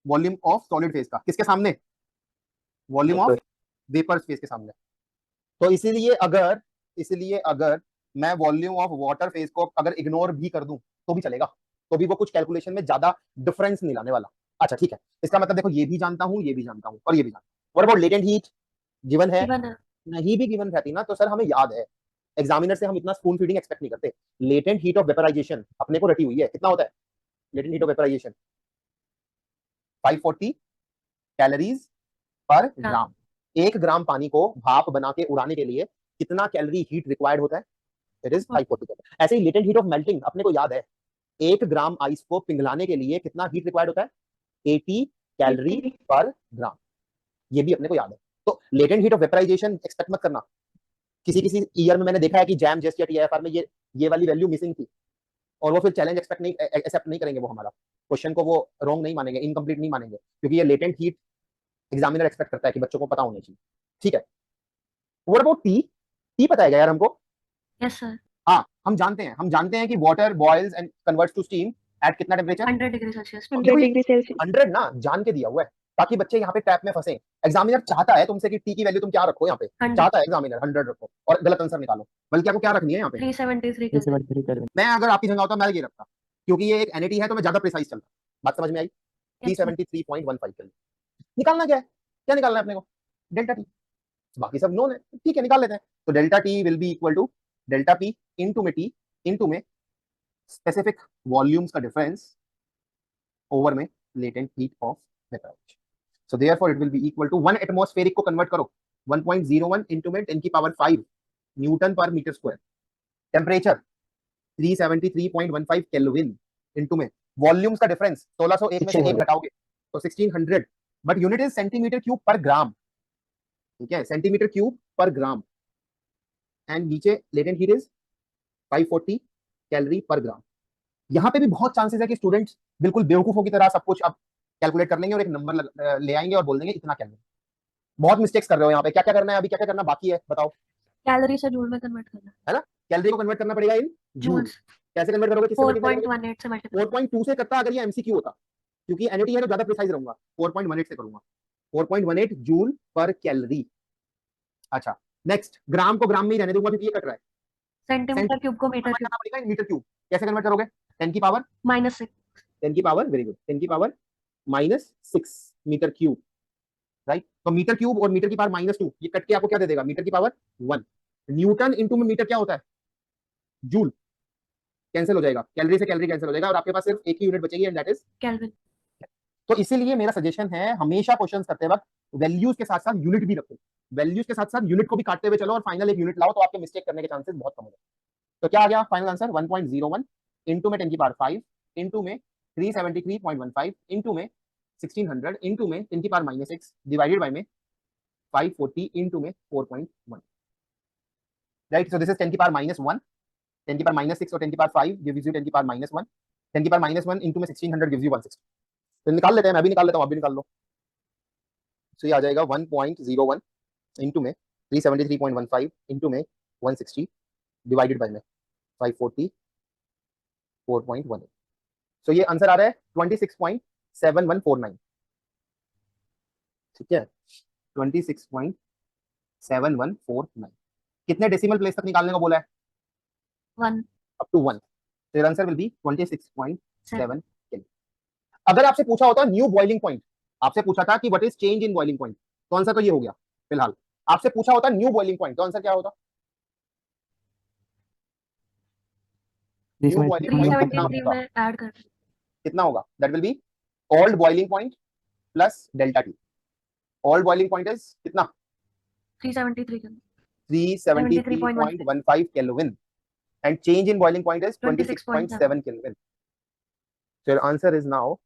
वॉल्यूम ऑफ सॉलिड फेज का, किसके सामने, वॉल्यूम ऑफ वेपर फेज के सामने। तो इसीलिए अगर मैं वॉल्यूम ऑफ वाटर फेज को अगर इग्नोर भी कर दूं तो भी चलेगा, तो भी वो कुछ कैलकुलेशन में ज्यादा डिफरेंस नहीं लाने वाला। अच्छा ठीक है, इसका मतलब देखो ये भी जानता हूं, ये भी जानता हूं और ये भी जानता हूं। What about latent heat, given है, Given है. नहीं भी गिवन रहती ना तो सर हमें याद है, एग्जामिनर से हम इतना स्पून फीडिंग एक्सपेक्ट नहीं करते। लेटेंट हीट ऑफ वेपराइजेशन अपने को रटी हुई है, कितना होता है latent heat of vaporisation, 540 calories per gram. 1 ग्राम पानी को भाप बना के उड़ाने के लिए कितना कैलोरी हीट रिक्वायर्ड होता है, इट इज 540। ऐसे ही लेटेंट हीट ऑफ मेल्टिंग अपने को याद है, 1 ग्राम आइस को पिघलाने के लिए कितना हीट रिक्वायर्ड होता है, 80 कैलोरी पर ग्राम, ये भी अपने को याद है। तो latent heat of vaporisation expect मत करना। किसी ईयर में मैंने देखा है कि जैम जेस्ट या टीआईएफआर में ये वाली वैल्यू मिसिंग थी, और वो फिर चैलेंज एक्सेप्ट नहीं करेंगे, वो हमारा क्वेश्चन को वो रॉन्ग नहीं मानेंगे, इनकम्प्लीट नहीं मानेंगे, क्योंकि ये लेटेंट हीट एग्जामिनर एक्सपेक्ट करता है कि बच्चों को पता होना चाहिए, ठीक है। व्हाट अबाउट टी, टी पता है क्या यार हमको, Yes sir. हाँ हम जानते हैं कि water boils and converts to steam at कितना temperature, 100 degree Celsius. 100 degree Celsius 100 ना, जान के दिया हुआ है ताकि बच्चे यहाँ पे ट्रैप में फंसे। एग्जामिनर चाहता है तुमसे कि टी की वैल्यू तुम क्या रखो, यहाँ पे 100. चाहता है एग्जामिनर 100 रखो और गलत आंसर निकालो, बल्कि आपको क्या रखनी है यहाँ पे, 373 Kelvin. मैं अगर आपकी जगह होता मैं ये रखता, क्योंकि ये एक एनएटी है तो मैं ज्यादा प्रिसाइज चलता। बात समझ में आई, 373.15 के लिए निकालना क्या है, क्या निकालना है अपने को? Delta T. बाकी सब नोन है, ठीक है निकाल लेते हैं। तो delta T will be equal to delta P into में टी इंटू में स्पेसिफिक वॉल्यूम्स का डिफरेंस ओवर में latent heat of vaporisation. So therefore it will be equal to 1 atmospheric को कन्वर्ट करो 1.01 इंटू में 10 की power 5 newton per metre square. Temperature 373.15 kelvin into में volumes का डिफरेंस 1601 में से 1 घटाओगे तो 1600, but unit is centimetre cube per gram, ठीक है, centimetre cube per gram. And नीचे लेटेंट हीट इज 540 कैलोरी पर ग्राम। यहाँ पे भी बहुत चांसेस है कि स्टूडेंट्स बिल्कुल बेवकूफों की तरह सब कुछ अब कैलकुलेट कर लेंगे और एक नंबर ले आएंगे और बोल देंगे इतना कैलोरी। बहुत मिस्टेक्स कर रहे हो यहाँ पे। क्या क्या करना है अभी, क्या क्या करना बाकी है बताओ? कैलोरी से जूल में कन्वर्ट करना है ना, कैलोरी को कन्वर्ट करना पड़ेगा इन जूल। जूल्स। कैसे कन्वर्ट करोगे, किससे मल्टीप्लाई करोगे? 4.18 से मल्टीप्लाई 4.2 से करता अगर ये एमसीक्यू होता, क्योंकि एनएटी है तो ज्यादा प्रिसाइज रहूंगा, 4.18 से करूंगा। 4.18 जूल पर कैलोरी। अच्छा नेक्स्ट, ग्राम को ग्राम में ही रहने दूंगा क्योंकि ये कट रहा है। सेंटीमीटर क्यूब को मीटर कन्वर्ट क्यूब करना पड़ेगा इन मीटर क्यूब। कैसे कन्वर्ट करोगे? 10 की पावर -6 10 की पावर, वेरी गुड, 10 की पावर -6 मीटर क्यूब, राइट। तो मीटर क्यूब और मीटर की पावर -2 ये कट के आपको क्या दे देगा? मीटर की पावर 1। न्यूटन इंटू में मीटर क्या होता है? जूल। कैंसिल हो जाएगा, कैलोरी से कैलोरी कैंसिल हो जाएगा और आपके पास सिर्फ एक ही यूनिट बचेगी एंड दैट इज केल्विन। तो इसीलिए मेरा सजेशन है हमेशा क्वेश्चंस करते वक्त वैल्यूज के साथ साथ यूनिट भी रखो। वैल्यूज के साथ साथ यूनिट को भी काटते हुए चलो और फाइनल एक यूनिट लाओ तो आपके मिस्टेक करने के चांसेस बहुत कम हो जाए। तो क्या आ गया फाइनल आंसर? 1.01 इंटू में 10 की पावर 5 इंटू में 373.15 इंटू में 1600 इंटू में 10 की पावर -6 डिवाइडेड बाय में 540 इंटू में 4.1, राइट। सो दिस इज 10 की पावर -1, 10 की पावर -6 और 10 की पावर 5 गिव्स यू 10 की पावर -1, 10 की पावर -1 इंटू में 1600 गिव्स यू 160। तो निकाल लेते हैं, मैं भी निकाल लेता हूं, आप भी निकाल लो। तो ये आ जाएगा 1.01 इंटू में 373.15 इंटू में 160 डिवाइडेड बाय में 540 4.18। सो ये आंसर आ रहा है 26.7149, ठीक है, 26.7149। कितने डेसिमल प्लेस तक निकालने को बोला है? 1 अप टू 1। तो आंसर विल बी 26.7 केल्विन। अगर आपसे पूछा होता न्यू बॉइलिंग पॉइंट, आपसे पूछा था कि what is change in boiling point, तो आंसर तो ये हो गया फिलहाल। आपसे पूछा होता न्यू बॉइलिंग पॉइंट, तो आंसर क्या होता? न्यू बॉइलिंग पॉइंट कितना 373 होगा? में ऐड कर कितना होगा? That will be old boiling point plus delta T. Old boiling point is कितना? 373 का 373.15 kelvin and change in boiling point is 26.7 Kelvin. So your answer is now,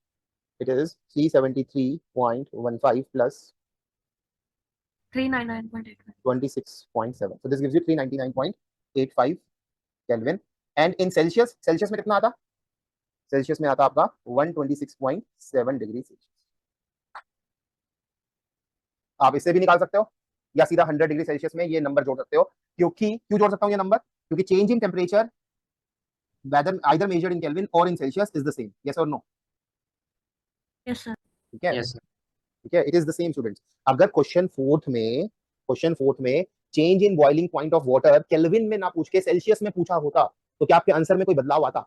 it is 373.15 plus 399.85 26.7. So this gives you 399.85 Kelvin. And in Celsius, Celsius में कितना आता? Celsius में आता आपका 126.7 degree Celsius. आप इससे भी निकाल सकते हो या सीधा 100 डिग्री सेल्सियस में ये नंबर जोड़ सकते हो। क्यों जोड़ सकता हूँ ये नंबर? क्योंकि change in temperature whether either measured in Kelvin or in Celsius is the same. Yes or no? Yes sir ठीक है, यस सर। ठीक है, it is the same students. अगर क्वेश्चन फोर्थ में change in boiling point of water kelvin में ना पूछ के सेल्सियस में पूछा होता तो क्या आपके आंसर में कोई बदलाव आता?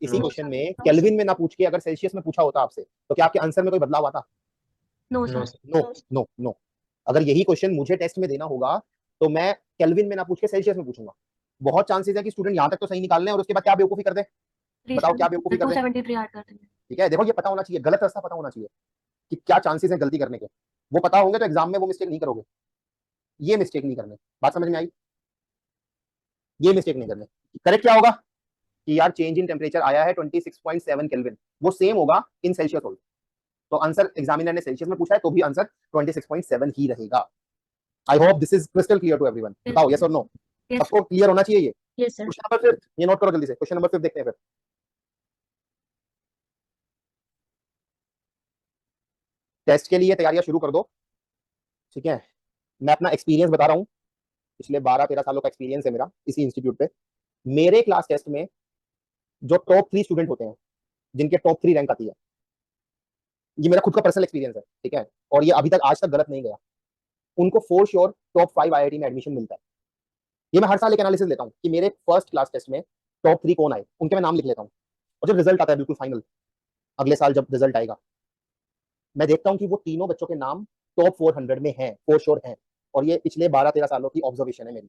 इसी No, क्वेश्चन में केल्विन में ना पूछ के अगर सेल्सियस में पूछा होता आपसे तो क्या आपके आंसर में कोई बदलाव आता? No no sir sir. No no no. अगर यही क्वेश्चन मुझे टेस्ट में देना होगा तो मैं केल्विन में ना पूछ के सेल्सियस में पूछूंगा। बहुत चांसेस है कि स्टूडेंट यहाँ तक तो सही निकाल लें और उसके बाद क्या बेवकूफी कर दे, बताओ क्या बेवकूफी कर दे? 273 ऐड कर देंगे। ठीक है, देखो ये पता होना चाहिए, गलत रास्ता पता होना चाहिए कि क्या चांसेस है गलती करने के। वो पता होंगे तो एग्जाम में वो मिस्टेक नहीं करोगे। ये मिस्टेक नहीं करने, बात समझ में आई? ये मिस्टेक नहीं करने। करेक्ट क्या होगा कि यार चेंज इन टेम्परेचर आया है 26.7 केल्विन, वो सेम होगा इन सेल्सियस होल। तो आंसर एग्जामिनर ने सेल्सियस में पूछा है तो भी आंसर 26.7 ही रहेगा। I hope this is crystal clear to everyone. बताओ यस और नो? यस सबको क्लियर होना चाहिए ये। यस सर क्वेश्चन नंबर 5 ये नोट करो जल्दी से। क्वेश्चन नंबर 5 देखते हैं फिर। टेस्ट के लिए तैयारियां शुरू कर दो, ठीक है। मैं अपना एक्सपीरियंस बता रहा हूँ, पिछले 12-13 सालों का एक्सपीरियंस है मेरा इसी इंस्टीट्यूट पे। मेरे क्लास टेस्ट में जो टॉप 3 स्टूडेंट होते हैं, जिनके टॉप 3 रैंक आती है, ये मेरा खुद का पर्सनल एक्सपीरियंस है, ठीक है, और ये अभी तक आज तक गलत नहीं गया, उनको फॉर श्योर टॉप 5 आईआईटी में एडमिशन मिलता है। ये मैं हर साल एक एनालिसिस लेता हूँ कि मेरे फर्स्ट क्लास टेस्ट में टॉप 3 कौन आए, उनके मैं नाम लिख लेता हूँ। और जब रिजल्ट आता है बिल्कुल फाइनल, अगले साल जब रिजल्ट आएगा, मैं देखता हूँ कि वो तीनों बच्चों के नाम टॉप 400 में है, फॉर श्योर है, और ये पिछले 12-13 सालों की ऑब्जर्वेशन है मेरी,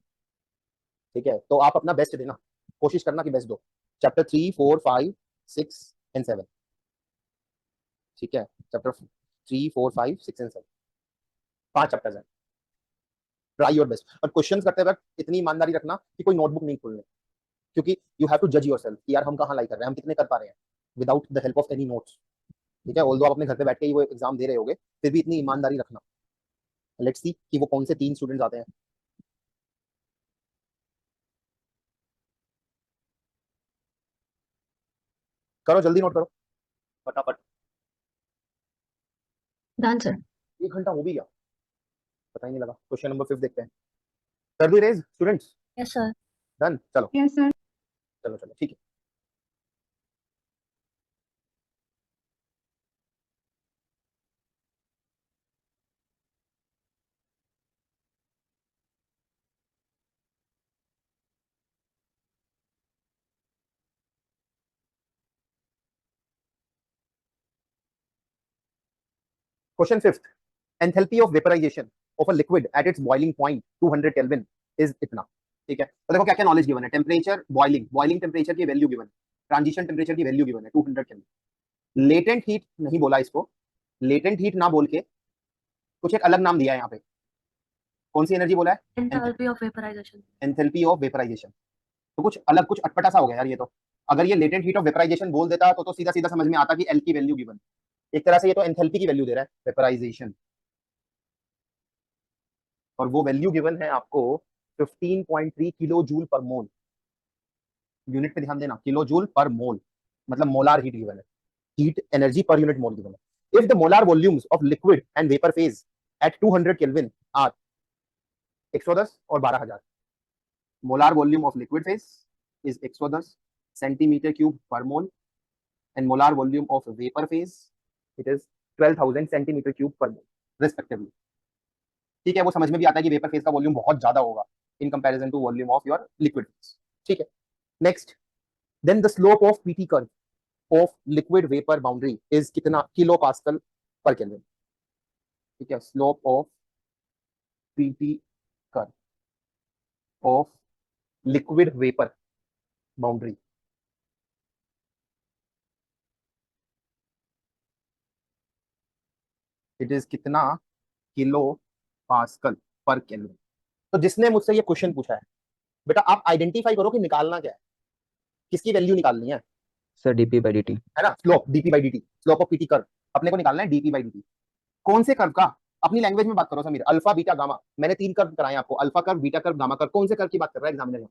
ठीक है। तो आप अपना बेस्ट देना, कोशिश करना कि बेस्ट दो। चैप्टर 3, 4, 5, 6 एंड 7, ठीक है। चैप्टर 3, 4, 5, 6 एंड 7, 5 चैप्टर्स हैं। ट्राई योर बेस्ट, और क्वेश्चन करते वक्त इतनी ईमानदारी रखना कि कोई नोटबुक नहीं खोलने, क्योंकि यू हैव टू जज योरसेल्फ कि यार हम कहाँ लाई कर रहे हैं, हम कितने कर पा रहे हैं without the help of any notes, ठीक है। ऑल्दो आप अपने घर पे बैठ के ही वो एग्जाम दे रहे होगे, फिर भी इतनी ईमानदारी रखना। लेट्स सी कि वो कौन से 3 स्टूडेंट्स आते हैं। करो जल्दी, नोट करो फटाफट। Done sir. 1 घंटा हो भी गया, पता ही नहीं लगा। क्वेश्चन नंबर 5 देखते हैं। कर दी raise students? Yes sir. Done, चलो यस सर। चलो चलो, ठीक है। Question 5, enthalpy of vaporisation of a liquid at its boiling point 200 kelvin is इतना, ठीक है। तो देखो क्या क्या नॉलेज गिवन है। टेम्परेचर, बॉइलिंग टेम्परेचर की वैल्यू गिवन है, ट्रांजिशन टेम्परेचर की वैल्यू गिवन है 200 केल्विन। लेटेंट हीट नहीं बोला इसको, लेटेंट हीट ना बोल के कुछ एक अलग नाम दिया है यहाँ पे। कौन सी एनर्जी बोला है? Enthalpy of vaporisation. Enthalpy of vaporisation. तो कुछ अलग, कुछ अटपटा सा हो गया यार ये तो। अगर ये लेटेंट हीट ऑफ वेपराइजेशन बोल देता तो सीधा सीधा समझ में आता कि एल की वैल्यू गिवन। एक तरह से ये तो एंथैल्पी की वैल्यू दे रहा है, वेपराइजेशन, और वो वैल्यू गिवन है आपको 15.3 किलो जूल पर मोल। यूनिट पे ध्यान देना, किलो जूल पर मोल मतलब मोलार हीट गिवन है, heat energy per unit mole given है। If the molar volumes of liquid and vapour phase at 200 kelvin are 110 और 12000, molar volume of liquid phase is 110 centimetre cube per mole, and molar volume of vapor phase it is 12,000 centimeter cube per mole respectively, ठीक है। वो समझ में भी आता है कि वेपर फेज का वॉल्यूम बहुत ज्यादा होगा in comparison to volume of your liquid phase, ठीक है। Next, then the slope of PT curve of liquid vapour boundary is कितना? किलो पास्कल पर केल्विन, ठीक है। Slope of PT curve of liquid vapour boundary it is कितना? Kilo pascal per kelvin. तो जिसने मुझसे ये क्वेश्चन पूछा है, बेटा आप आइडेंटिफाई करो कि निकालना क्या है, किसकी वैल्यू निकालनी है sir DP by D T, है ना। Slope DP by D, slope of PT curve अपने को निकालना है डीपी बाई डी। कौन से कर्व का? अपनी लैंग्वेज में बात करो समीर। अल्फा बीटा गामा, मैंने 3 कर्व कराए आपको, alpha curve, beta curve, gamma curve. कौन से कर्व की बात कर रहा है एग्जामिनर?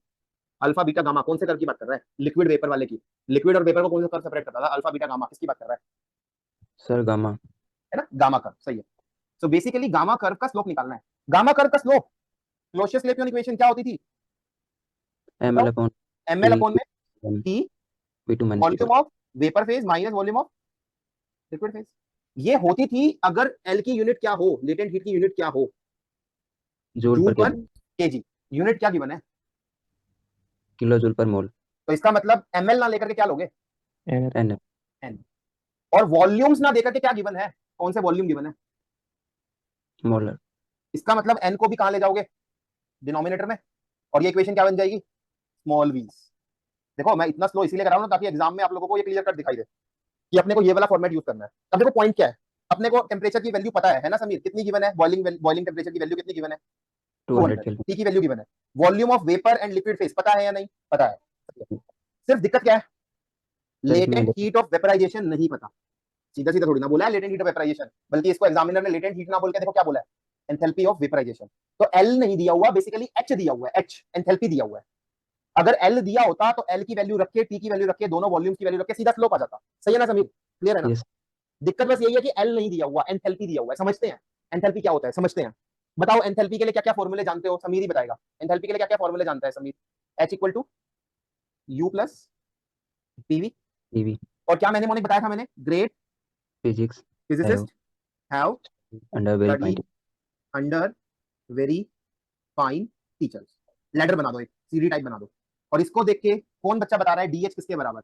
अल्फा बीटा गामा कौन से कर्व की बात कर रहा है? लिक्विड वेपर वाले की। लिक्विड और वेपर को कौन सा कर्व सेपरेट करता था? Alpha beta gamma. किसकी बात कर रहा है? सर गामा, है ना, गामा कर्व, सही है। सो बेसिकली गामा कर्व का स्लोप निकालना है। गामा कर्व का स्लोप, क्लोसियस-लेपियन इक्वेशन क्या होती थी? M L upon ml upon में t V2 minus volume of vapour phase minus volume of liquid phase. ये होती थी अगर एल की यूनिट क्या हो, लेटेंट हीट की यूनिट क्या हो, जूल जूल पर पर केजी। यूनिट क्या गिवन है? किलो जूल पर मोल, तो इसका मतलब ml ना लेकर के क्या लोगे? N n। और वॉल्यूम्स ना देकर के क्या गिवन है? कौन से वॉल्यूम गिवन है? मोलर, इसका मतलब n को भी कहां ले जाओगे? डिनोमिनेटर में। और ये इक्वेशन क्या बन जाएगी? स्मॉल वीज। देखो मैं इतना स्लो इसीलिए कर रहा हूं ना ताकि एग्जाम में आप लोगों को ये क्लियर कट दिखाई दे कि अपने को ये वाला फॉर्मेट यूज करना है। अब देखो पॉइंट क्या है, अपने को टेम्परेचर की वैल्यू पता है ना समीर? कितनी गिवन है? बॉइलिंग टेम्परेचर की वैल्यू कितनी गिवन है? 200 T केल्विन, की वैल्यू गिवन है। Volume of vapour and liquid phase पता है या नहीं? पता है। सिर्फ दिक्कत क्या है? लेटेंट हीट ऑफ वेपराइजेशन नहीं पता। सीधा सीधा थोड़ी ना बोला है लेटेंट हीट ऑफ वेपराइजेशन, बल्कि इसको एग्जामिनर ने लेटेंट हीट ना बोल के देखो क्या बोला है? Enthalpy of vaporisation. तो एल नहीं दिया हुआ, बेसिकली एच दिया हुआ है, एच एंथैल्पी दिया हुआ है। अगर एल दिया होता तो एल की वैल्यू रख के, टी की वैल्यू रख के, दोनों वॉल्यूम्स की वैल्यू रख के सीधा स्लोप आ जाता। सही है ना समीर? क्लियर है ना? यस दिक्कत बस यही है कि एल नहीं दिया हुआ, एंथैल्पी दिया हुआ है। समझते हैं एंथैल्पी क्या होता है? समझते हैं। बताओ एंथैल्पी के लिए क्या क्या फॉर्मूले जानते हो? समीर ही बताएगा। एंथैल्पी के लिए क्या क्या फॉर्मूले जानता है Sameer? H equal to U plus PV। TV, और क्या मैंने बताया था? मैंने great physics physicist have under very studied under very fine teachers. Letter बना दो, एक सीडी टाइप बना दो, और इसको देख के कौन बच्चा बता रहा है डीएच किसके बराबर?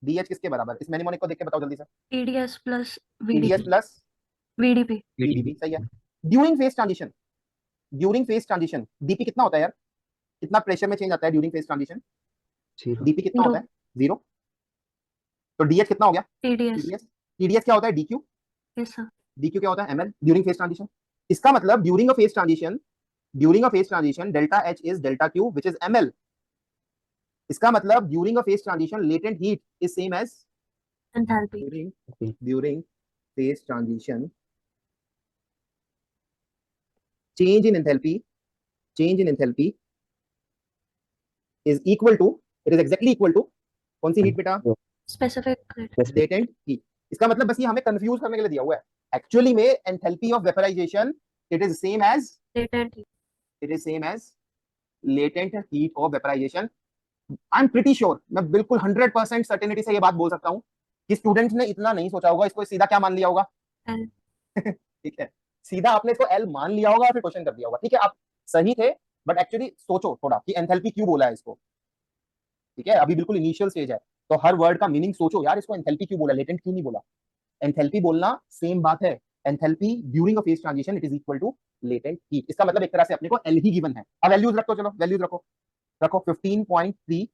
डीएच किसके बराबर? इस मैनिमोनिक को देख के बताओ जल्दी से। TDS plus TDS VDP। Plus VDP. VDP सही है। ड्यूरिंग फेज ट्रांजिशन डीपी कितना होता है यार? कितना प्रेशर में चेंज आता है ड्यूरिंग फेज ट्रांजिशन? 0 डीपी कितना Zero. होता है? 0। तो डीएच कितना हो गया? TDS. टीडीएस क्या होता है? डीक्यू। Yes, sir. डीक्यू क्या होता है? ML during phase transition. इसका मतलब during a phase transition delta H is delta Q which is mL. इसका मतलब during a phase transition latent heat is same as Enthalpy. during phase transition change in enthalpy is equal to, it is exactly equal to कौन सी heat बेटा? Specific. Latent heat. इसका मतलब बस ये हमें confuse करने के लिए दिया हुआ है। एक्चुअली में enthalpy of vaporisation it is same as Latent. Latent heat of vaporisation. I am pretty sure, मैं बिल्कुल 100% सर्टेनिटी से ये बात बोल सकता हूँ कि स्टूडेंट्स ने इतना नहीं सोचा होगा, इसको सीधा क्या मान लिया होगा? L. ठीक है, सीधा आपने इसको एल मान लिया होगा और फिर क्वेश्चन कर दिया होगा। ठीक है, आप सही थे, बट एक्चुअली सोचो थोड़ा कि एंथैल्पी क्यों बोला है इसको। ठीक है, अभी बिल्कुल इनिशियल स्टेज है, तो हर वर्ड का मीनिंग सोचो यार, इसको एंथैल्पी क्यों बोला, लेटेंट क्यों नहीं बोला। एंथैल्पी बोलना सेम बात है। Enthalpy during a phase transition it is equal to latent heat. इसका मतलब एक तरह से अपने को एल ही गिवन है। अब वैल्यूज रखो, चलो वैल्यूज रखो 15.3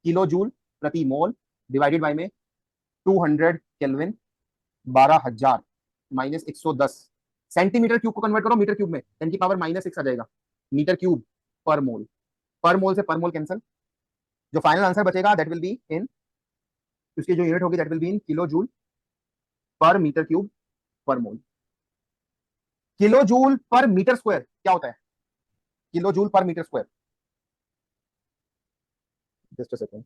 किलो जूल प्रति मोल डिवाइडेड बाय में 200 केल्विन 12,000 माइनस 110 सेंटीमीटर क्यूब को कन्वर्ट करो मीटर क्यूब में, 10 की पावर -6 आ जाएगा मीटर क्यूब पर मोल। पर मोल से पर मोल कैंसिल, जो फाइनल आंसर बचेगा दैट विल बी इन, उसकी जो यूनिट होगी that will be in kilo joule per metre cube per mole. Kilo joule per metre square क्या होता है? Kilo joule per metre square, just a second.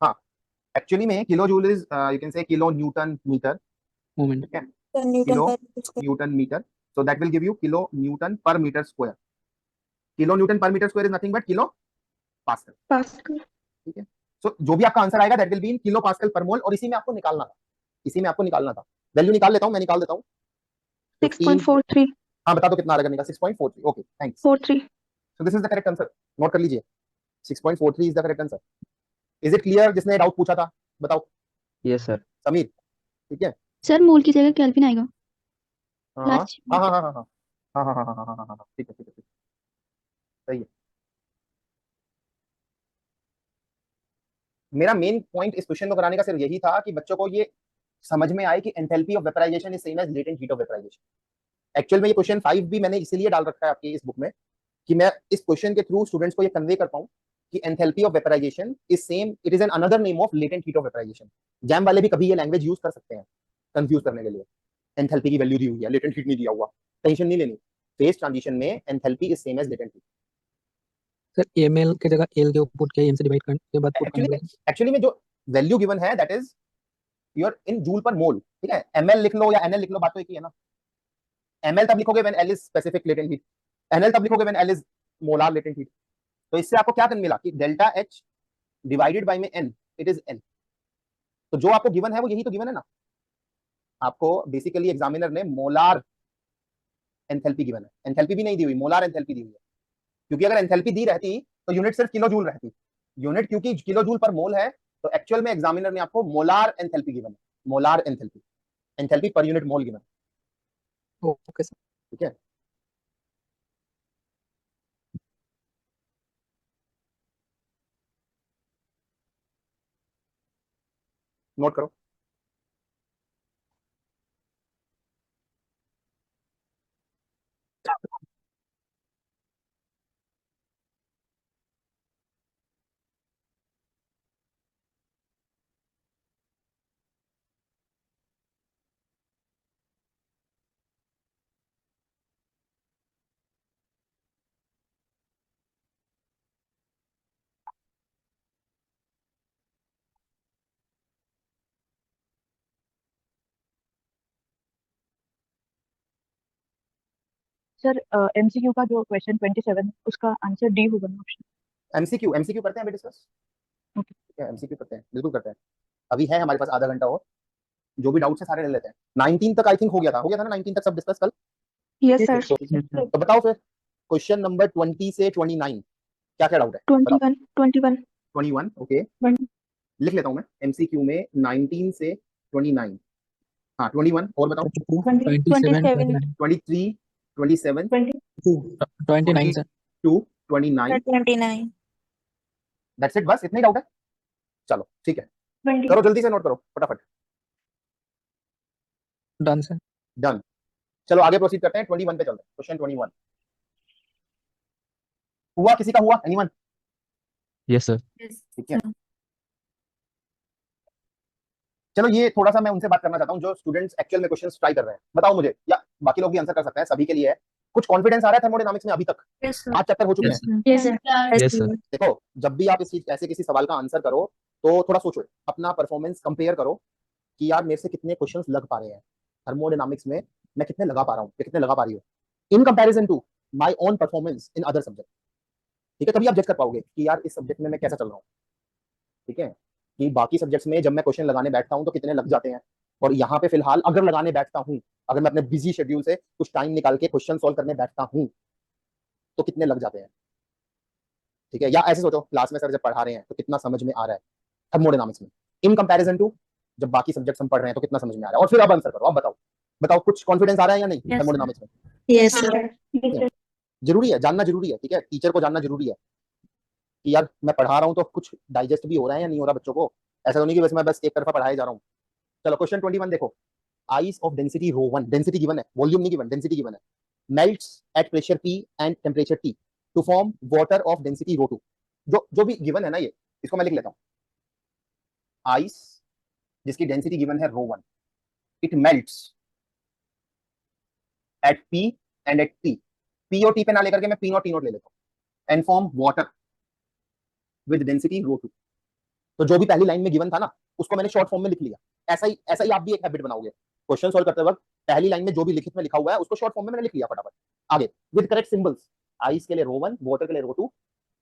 हाँ, actually में kilo joule is you can say kilo newton metre moment. ठीक है, newton kilo per square. Newton metre, so that will give you kilo newton per meter square. Kilo newton per meter square is nothing but kilo pascal. Pascal. ठीक है, so जो भी आपका answer आएगा that will be in kilo pascal per mole, और इसी में आपको निकालना था। वैल्यू निकाल लेता हूं, मैं निकाल देता हूं 6.43। हाँ बता दो कितना आ रहा है? 6.43। Okay thanks. 43। so this is the correct answer, note कर लीजिए, 6.43 is the correct answer. is it clear? जिसने डाउट पूछा था बताओ। Yes sir. समीर ठीक है, सर मोल की जगह केल्विन आएगा हाँ लास्ट हाँ हाँ हाँ हाँ हाँ हाँ हाँ हाँ हाँ हाँ हाँ हाँ, ठीक है सही है। मेरा मेन पॉइंट इस क्वेश्चन को कराने का सिर्फ यही था कि बच्चों को ये समझ में आए कि enthalpy of vaporisation is same as latent heat of vaporisation. Actual में ये क्वेश्चन 5 भी मैंने इसीलिए डाल रखा है आपकी इस बुक में कि मैं इस क्वेश्चन के थ्रू स्टूडेंट्स को ये कन्वे कर पाऊं कि enthalpy of vaporisation is same, it is an another name of latent heat of vaporisation. JAM वाले भी कभी ये लैंग्वेज यूज कर सकते हैं कंफ्यूज करने के लिए। एंथैल्पी की वैल्यू दी हुई है, लेटेंट हीट नहीं दिया हुआ, टेंशन नहीं लेनी। फेज ट्रांजिशन में enthalpy is same as latent heat. Sir mL की जगह एल के ऊपर क्या एम से डिवाइड करने के बाद पुट करना पड़ेगा? एक्चुअली में जो वैल्यू गिवन है that is your in joule per mole. ठीक है, ml लिख लो या nl लिख लो, बात तो एक ही है ना। ml तब लिखोगे when l is specific latent heat, nl तब लिखोगे when l is molar latent heat। तो इससे आपको क्या मिला कि डेल्टा h डिवाइडेड बाय में n इट इज l। तो जो आपको गिवन है वो यही तो गिवन है ना आपको। बेसिकली एग्जामिनर ने मोलार एंथैल्पी गिवन है, एंथैल्पी भी नहीं दी हुई, मोलार एंथैल्पी दी हुई है। क्योंकि अगर एंथैल्पी दी रहती तो यूनिट सिर्फ किलो जूल रहती, यूनिट क्योंकि किलो जूल पर मोल है, तो एक्चुअल में एग्जामिनर ने आपको मोलार एंथैल्पी गिवन है, मोलार एंथैल्पी पर unit mole given. Okay sir. ठीक है, नोट करो। सर एमसीक्यू का जो क्वेश्चन 27 उसका आंसर डी होगा ना ऑप्शन? एमसीक्यू करते हैं अभी डिस्कस। ओके। ठीक है, एमसीक्यू करते हैं, बिल्कुल करते हैं। अभी है हमारे पास आधा घंटा और जो भी डाउट्स है सारे ले लेते हैं। 19 तक आई थिंक हो गया था ना 19 तक सब डिस्कस कल। Yes Yes, sir. sir. तो बताओ फिर क्वेश्चन नंबर 20 से 29 क्या क्या डाउट है? बताओ। 21। 21 ओके, One. लिख लेता हूं मैं। एमसीक्यू में 19 से 29, हाँ 21, और बताओ 27 23, 27, 29 सर 22, 29, 29 दैट्स इट, बस इतना ही डाउट है। चलो ठीक है, 20 करो जल्दी से नोट करो फटाफट। Done sir done. चलो आगे प्रोसीड करते हैं, 21 पे चलते हैं, क्वेश्चन 21 हुआ, किसी का हुआ, एनीवन? यस सर yes, ठीक है, चलो ये थोड़ा सा मैं उनसे बात करना चाहता हूँ जो स्टूडेंट्स एक्चुअल में क्वेश्चंस ट्राई कर रहे हैं। बताओ मुझे, या बाकी लोग भी आंसर कर सकते हैं, सभी के लिए है। कुछ कॉन्फिडेंस आ रहा है थर्मोडायनामिक्स में अभी तक? yes sir, 5 चैप्टर हो चुके यस हैं। yes sir यस सर देखो, जब भी आप ऐसे किसी सवाल का आंसर करो तो थोड़ा सोचो, अपना परफॉर्मेंस कंपेयर करो कि यार मेरे से कितने क्वेश्चंस लग पा रहे हैं थर्मोडायनामिक्स में, मैं कितने लगा पा रहा हूँ या कितने लगा पा रही हूँ in comparison to my own performance in other subject. ठीक है, तभी आप जज कर पाओगे कि यार इस सब्जेक्ट में मैं कैसा चल रहा हूँ। ठीक है, कि बाकी सब्जेक्ट्स में जब मैं क्वेश्चन लगाने बैठता हूँ तो कितने लग जाते हैं, और यहाँ पे फिलहाल अगर लगाने बैठता हूँ, अगर मैं अपने बिजी शेड्यूल से कुछ टाइम निकाल के क्वेश्चन सॉल्व करने बैठता हूँ तो कितने लग जाते हैं। ठीक है, या ऐसे सोचो क्लास में सर जब पढ़ा रहे हैं तो कितना समझ में आ रहा है थर्मोडायनामिक्स में इन कंपैरिजन टू जब बाकी सब्जेक्ट्स हम पढ़ रहे हैं तो कितना समझ में आ रहा है, और फिर अब आंसर करो। अब बताओ बताओ कुछ कॉन्फिडेंस आ रहा है या नहीं Yes, थर्मोडायनामिक्स में? यस सर yes sir जरूरी है, जानना जरूरी है। ठीक है, टीचर को जानना जरूरी है कि यार मैं पढ़ा रहा हूँ तो कुछ डाइजेस्ट भी हो रहा है या नहीं हो रहा बच्चों को। ऐसा तो नहीं कि बस मैं बस एक तरफा पढ़ाए जा रहा हूँ। चलो क्वेश्चन 21 देखो, ice of density ρ1, density given है, वॉल्यूम नहीं गिवन, डेंसिटी गिवन है, melts at pressure P and temperature T to form water of density ρ2। जो भी गिवन है ना, ये इसको मैं लिख लेता हूँ। आइस जिसकी डेंसिटी गिवन है ρ1, it melts at P and at T, P और T पे ना लेकर के मैं P नॉट T नॉट ले लेता हूँ, and form water with density ρ2। तो जो भी पहली लाइन में गिवन था ना उसको मैंने शॉर्ट फॉर्म में लिख लिया। ऐसा ही आप भी एक हैबिट बनाओगे, क्वेश्चन सॉल्व करते वक्त पहली लाइन में जो भी लिखित में लिखा हुआ है उसको शॉर्ट फॉर्म में मैंने लिख लिया फटाफट। आगे विद करेक्ट सिंबल्स, आइस के लिए ρ1, वाटर के लिए ρ2,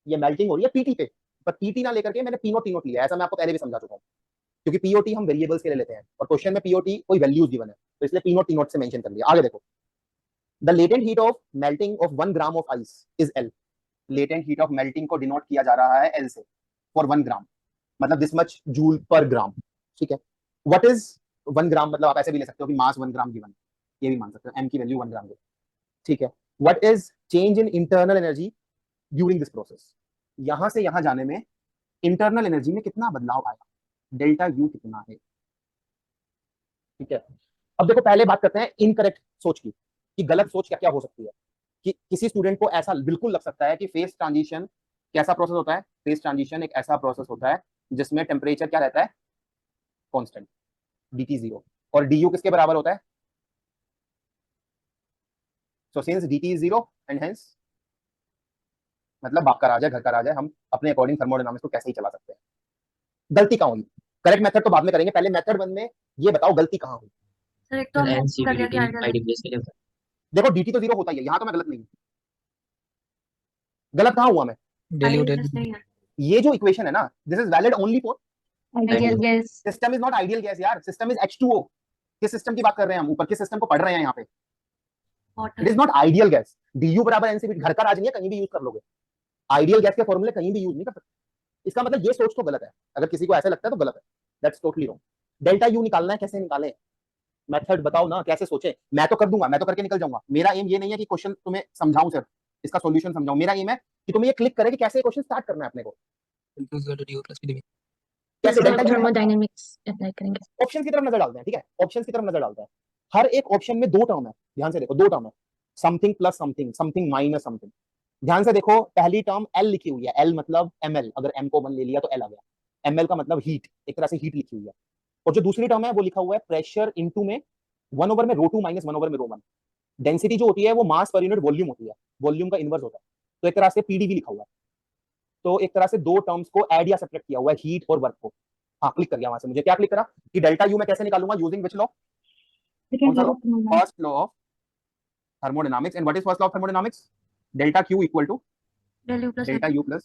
ये मेल्टिंग हो रही है पीटी पे, पर पीटी ना लेकर के मैंने पी नॉट टी नॉट लिया। ऐसा मैं आपको पहले भी समझा चुका हूँ, क्योंकि पीओटी हम वेरिएबल्स के लिए लेते हैं और क्वेश्चन में पीओटी कोई वैल्यूज गिवन है, तो इसलिए पी नॉट टी नॉट से मेंशन कर लिया। आगे देखो, the latent heat of melting of 1 gram of ice is L. Latent heat of melting को डिनोट किया जा रहा है एल से, फॉर 1 ग्राम, मतलब दिस मच जूल पर ग्राम। ठीक है, व्हाट इज 1 ग्राम, मतलब आप ऐसे भी ले सकते हो कि मास 1 ग्राम गिवन, ये भी मान सकते हो, एम की वैल्यू 1 ग्राम है। ठीक है, what is change in internal energy during this process, यहां से यहां जाने में इंटरनल एनर्जी में कितना बदलाव आया, डेल्टा यू कितना है। ठीक है, अब देखो पहले बात करते हैं इनकरेक्ट सोच की, कि गलत सोच क्या क्या हो सकती है। कि किसी स्टूडेंट को ऐसा बिल्कुल लग सकता है कि फेस ट्रांजिशन कैसा प्रोसेस होता है, फेस ट्रांजिशन एक ऐसा प्रोसेस होता है जिसमें टेम्परेचर क्या रहता है, कांस्टेंट, dt 0, और du किसके बराबर होता है, so since dt is 0 and hence, मतलब बाप का राज है घर का राज है, हम अपने अकॉर्डिंग थर्मोडायनामिक्स को कैसे ही चला सकते हैं। गलती कहाँ हुई, करेक्ट मेथड तो बाद में करेंगे, पहले मेथड 1 में ये बताओ गलती कहाँ हुई। सर एक तो हमने कर लिया एनसीवीटी कि आइडियल आईडीपीएस के लिए होता देखो dt तो 0 होता ही है, यहाँ तो मैं गलत नहीं हूँ। गलत कहाँ हुआ मैं, आइडियल नहीं है, ये जो इक्वेशन है ना, this is valid only for ideal gas, system is not ideal gas यार, सिस्टम इज H2O। किस सिस्टम की बात कर रहे हैं हम, ऊपर किस सिस्टम को पढ़ रहे हैं यहाँ पे, it water, is not ideal gas. du बराबर एनसीवी, घर का राज नहीं है, कहीं भी यूज कर लोगे, आइडियल गैस के फॉर्मूले कहीं भी यूज नहीं कर सकते। इसका मतलब ये सोच तो गलत है, अगर किसी को ऐसा लगता है तो गलत है, that's totally wrong. Delta U निकालना है, कैसे निकालें, मेथड बताओ ना, कैसे सोचे, मैं तो कर दूंगा, मैं तो करके निकल जाऊंगा। मेरा एम ये नहीं है कि क्वेश्चन तुम्हें समझाऊं सिर्फ, इसका सॉल्यूशन समझाऊं, मेरा एम है कि तुम्हें ये क्लिक करे कि कैसे क्वेश्चन स्टार्ट करना है अपने को, कैसे डेल्टा थर्मोडायनेमिक्स अप्लाई करेंगे। ऑप्शन की तरफ नजर डालते हैं। ठीक है, ऑप्शन की तरफ नजर डालते हैं, हर एक ऑप्शन में 2 टर्म है, ध्यान से देखो 2 टर्म है, something plus something, something minus something. ध्यान से देखो, पहली टर्म एल लिखी हुई है, एल मतलब ml, अगर m को 1 ले लिया तो l आ गया, ml का मतलब हीट, एक तरह से हीट लिखी हुई है। और जो दूसरी टर्म है वो लिखा हुआ है प्रेशर इनटू में 1 ओवर में ρ2 माइनस 1 ओवर में ρ1। डेंसिटी जो होती है वो मास पर यूनिट वॉल्यूम होती है, वॉल्यूम का इनवर्स होता है, तो एक तरह से पीडीवी लिखा हुआ है। तो एक तरह से 2 टर्म्स को ऐड या सब्ट्रैक्ट किया हुआ है, हीट और वर्क को। हाँ, क्लिक कर गया वहां से, मुझे क्या क्लिक करा कि डेल्टा यू मैं कैसे निकालूंगा, यूजिंग विच लॉ, कौन सा law, first law of thermodynamics. And what is first law of thermodynamics, delta Q equal to delta plus delta U plus,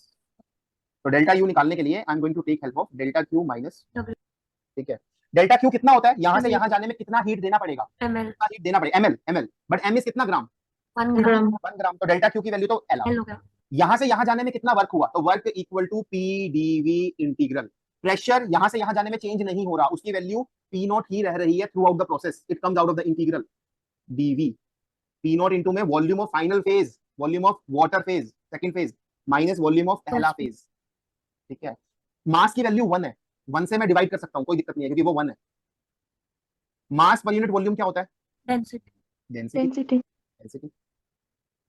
तो डेल्टा यू निकालने के लिए I am going to take help of delta Q minus, ठीक है, delta Q कितना होता है, यहां से यहां जाने में कितना हीट देना पड़ेगा, ml, कितना हीट देना पड़ेगा, ml, बट m इज कितना ग्राम, 1 ग्राम 1 ग्राम, तो डेल्टा क्यू की वैल्यू तो l। एल हो गया, यहां से यहां जाने में कितना वर्क हुआ, तो work equal to P dV integral. Pressure यहां से यहां जाने में चेंज नहीं हो रहा, उसकी वैल्यू पी नॉट ही रह रही है throughout the process, it comes out of the integral DV P naught into में volume of final phase, volume of water phase second phase minus volume of पहला phase. ठीक है, मास की value 1 है, 1 से मैं डिवाइड कर सकता हूं, कोई दिक्कत नहीं है क्योंकि वो 1 है। मास पर यूनिट वॉल्यूम क्या होता है? डेंसिटी। डेंसिटी। डेंसिटी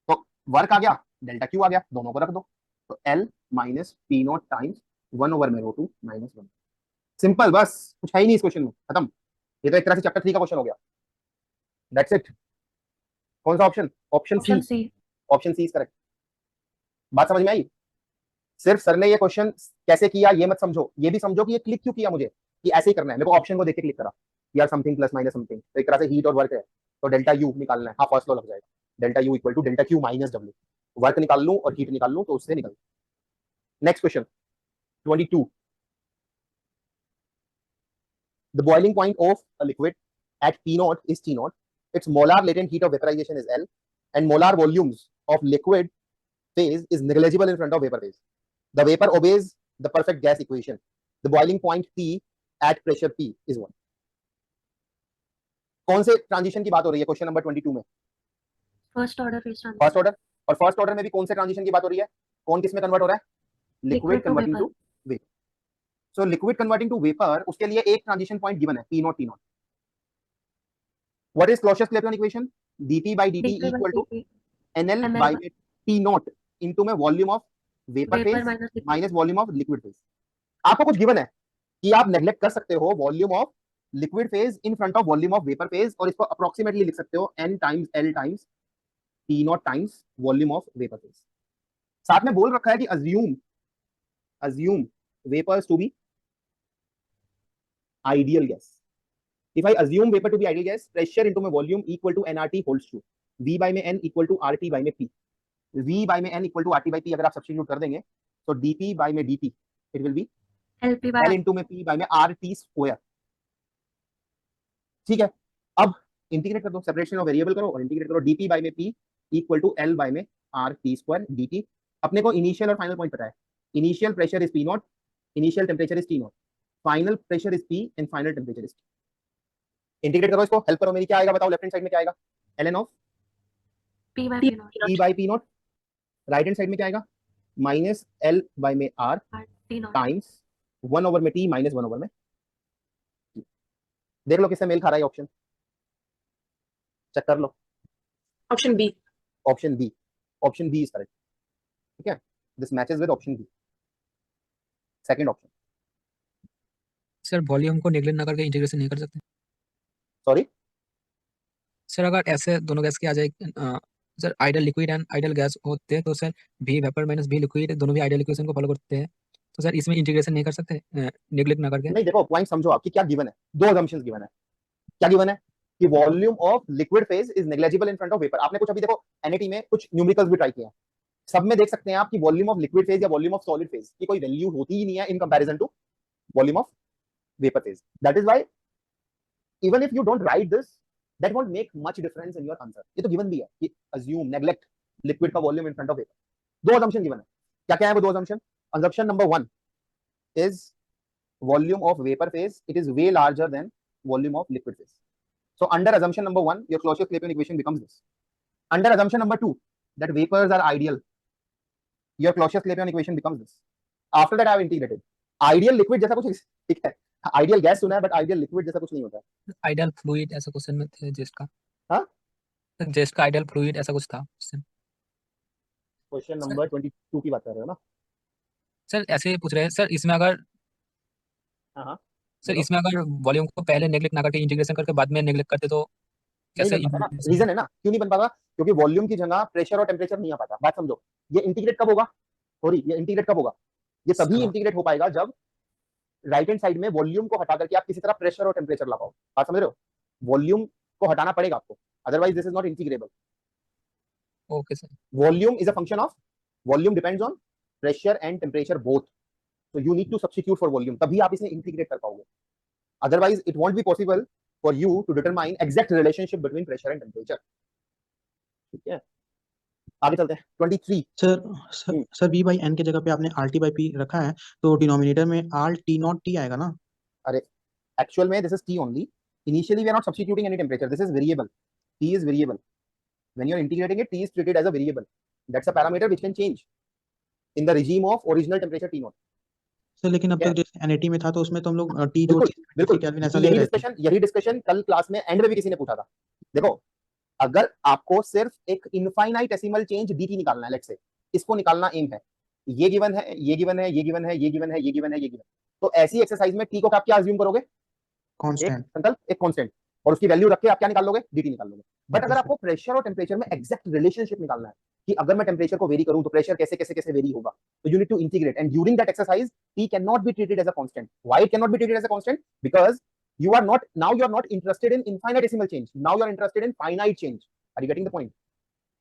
तो वर्क आ गया, डेल्टा क्यू आ गया, दोनों को रख दो, तो L minus P not times 1 over में रो2 माइनस 1। सिंपल, बस कुछ है ही नहीं इस क्वेश्चन में, खत्म। ये तो एक तरह से चैप्टर 3 का क्वेश्चन हो गया, दैट्स इट। कौन सा option? Option option C. C. Option C is correct. बात समझ में आई? सिर्फ सर ने ये क्वेश्चन कैसे किया ये मत समझो, ये भी समझो कि ये क्लिक क्यों किया मुझे, कि ऐसे ही करना है। मेरे को ऑप्शन को देख के क्लिक करा यार, समथिंग प्लस माइनस समथिंग, तो एक तरह से हीट और वर्क है, तो डेल्टा यू निकालना है। हाँ, फर्स्ट लॉ लग जाएगा, delta U equal to delta Q minus W. Work निकाल लूं और हीट निकाल लूं तो उससे निकल। Next question 22, the boiling point of a liquid at P naught is T naught, its molar latent heat of vaporization is L, and molar volumes of liquid phase is negligible in front of vapor phase. The vapor obeys the perfect gas equation. The boiling point T at pressure P is 1. कौन से transition की बात हो रही है question number 22 में? First order phase transition. First order, और first order में भी कौन से ट्रांजिशन की बात हो रही है? कौन किस में कन्वर्ट हो रहा है? Liquid Liquid to converting vapor. To vapour. So liquid converting to vapour, उसके लिए एक ट्रांजिशन पॉइंट गिवन है, P naught T naught. What is Clausius-Clapeyron equation? dP by dt dP by equal to dT NL ML by by T naught into में volume of vapour vapor phase minus liquid. Minus volume of liquid phase. आपको कुछ given है कि आप neglect कर सकते हो volume of liquid phase in front of volume of vapour phase, और इसको अप्रोक्सीमेटली लिख सकते हो n times L times T naught times volume of vapour phase. साथ में बोल रखा है कि assume vapors to be ideal gas. If I assume vapor to be ideal gas, pressure into my volume equal to nRT holds true. V by में n equal to RT by में P. V by में n equal to RT by P अगर आप substitute कर देंगे तो dP by में dt it will be LP by L into में P by में RT स्क्वायर। ठीक है, अब इंटीग्रेट कर दो, सेपरेशन ऑफ वेरिएबल करो और इंटीग्रेट करो। dP by में P equal to L by में RT स्क्वायर dt। अपने को इनिशियल और फाइनल पॉइंट पता है, initial pressure is P naught, initial temperature is T naught, final pressure is P and final temperature is T। Integrate करो इसको, help करो मेरी, क्या आएगा बताओ? लेफ्ट हैंड साइड में क्या आएगा? ln of P by P naught. P by P not, right hand side में क्या आएगा? माइनस L by में R T naught. Times 1 over में T माइनस 1 ओवर में T। देख लो किससे मेल खा रहा है ऑप्शन, चेक कर लो। Option B. Option B, option B is correct. ठीक है, this matches with option B, second option. Sir volume को नेगलेक्ट ना करके इंटीग्रेशन नहीं कर सकते? सॉरी सर अगर ऐसे दोनों गैस की आ जाए, sir ideal liquid and ideal gas होते हैं तो सर भी वेपर माइनस भी लिक्विड दोनों भी आइडियल इक्वेशन को फॉलो करते हैं, तो सर इसमें इंटीग्रेशन नहीं कर सकते नेगलेक्ट ना करके? नहीं, देखो पॉइंट समझो आपकी, क्या गिवन है? दो असम्पशंस गिवन है। क्या गिवन है? कि volume of liquid phase is negligible in front of vapour. आपने कुछ अभी देखो एनएटी में कुछ न्यूमेरिकल्स भी ट्राई किए हैं, सब में देख सकते हैं आप कि वॉल्यूम ऑफ लिक्विड फेज या वॉल्यूम ऑफ सॉलिड फेज की कोई वैल्यू होती ही नहीं है in comparison to volume of vapour phase. That is why even if you don't write this, that won't make much difference in your answer. ये तो given भी है कि अज्यूम नेग्लेक्ट लिक्विड का volume in front of vapour. दो assumption given है, क्या क्या है वो दो assumption? Assumption number 1 is volume of vapor phase, it is way larger than volume of liquid phase. So under assumption number 1, your Clausius-Clapeyron equation becomes this. Under assumption number 2, that vapors are ideal, your Clausius-Clapeyron equation becomes this. After that I have integrated. Ideal liquid जैसा कुछ, ठीक है, ideal gas सुना है but ideal liquid जैसा कुछ नहीं होता है। आइडियल फ्लूइड ऐसा क्वेश्चन में थे जेस्ट का। हाँ, जेस्ट का आइडियल फ्लूइड ऐसा कुछ था क्वेश्चन। क्वेश्चन नंबर 22 की बात कर रहे हो ना? सर ऐसे ही पूछ रहे हैं सर, इसमें अगर हाँ, सर बोलो। इसमें अगर वॉल्यूम को पहले नेगलेक्ट ना करके इंटीग्रेशन करके बाद में नेगलेक्ट करते तो नहीं कैसे बन पाता ना, इंटीग्रेशन? रीजन है ना क्यों नहीं बन पाता, क्योंकि वॉल्यूम की जगह प्रेशर और टेम्परेचर नहीं आ पाता। बात समझो, ये इंटीग्रेट कब होगा? सॉरी, ये इंटीग्रेट कब होगा? ये तभी हाँ। इंटीग्रेट हो पाएगा जब राइट हैंड साइड में वॉल्यूम को हटा करके आप किसी तरह प्रेशर और टेम्परेचर ला पाओ। बात समझ रहे हो? वॉल्यूम को हटाना पड़ेगा आपको, otherwise this is not integrable. Okay sir. Volume is a function of, volume depends on pressure and temperature both, so you need to substitute for volume, तभी आप इसे इंटीग्रेट कर पाओगे। otherwise it won't be possible for you to determine exact relationship between pressure and temperature। ठीक है, आगे चलते हैं 23। सर v बाई एन की जगह पे आपने आर टी बाई पी रखा है, तो डिनोमिनेटर में आर टी नॉट टी आएगा ना? अरे Actual में this is T only. Initially we are not substituting any temperature. This is variable. T is variable. When you are integrating it, T is treated as a variable. That's a parameter which can change in the regime of original temperature T naught. Sir लेकिन अब क्या? तक जैसे NAT में था तो उसमें तो हम लोग टी जो बिल्कुल बिल्कुल केल्विन ऐसा ले रहे थे। यही डिस्कशन कल क्लास में एंड में भी किसी ने पूछा था। देखो अगर आपको सिर्फ एक इनफाइनाइटेसिमल चेंज dt निकालना है, लेट्स से इसको निकालना एम है, ये गिवन है, ये गिवन है, ये गिवन है, ये गिवन है, ये गिवन है, ये गिवन, तो ऐसी एक्सरसाइज में t को आप क्या अज्यूम करोगे? कांस्टेंट, संकल्प एक कांस्टेंट, और उसकी वैल्यू रख के आप क्या निकाल लोगे? dt निकाल लोगे। बट अगर आपको प्रेशर और टेम्परेचर में एग्जैक्ट रिलेशनशिप निकालना है कि अगर मैं टेम्परेचर को वेरी करूं तो प्रेशर कैसे कैसे कैसे वेरी होगा, तो you need to integrate, and during that exercise t can not be treated as a constant. Why it can not be treated as a constant? Because you are not interested in infinitesimal change, now you are interested in finite change. Are you getting the point?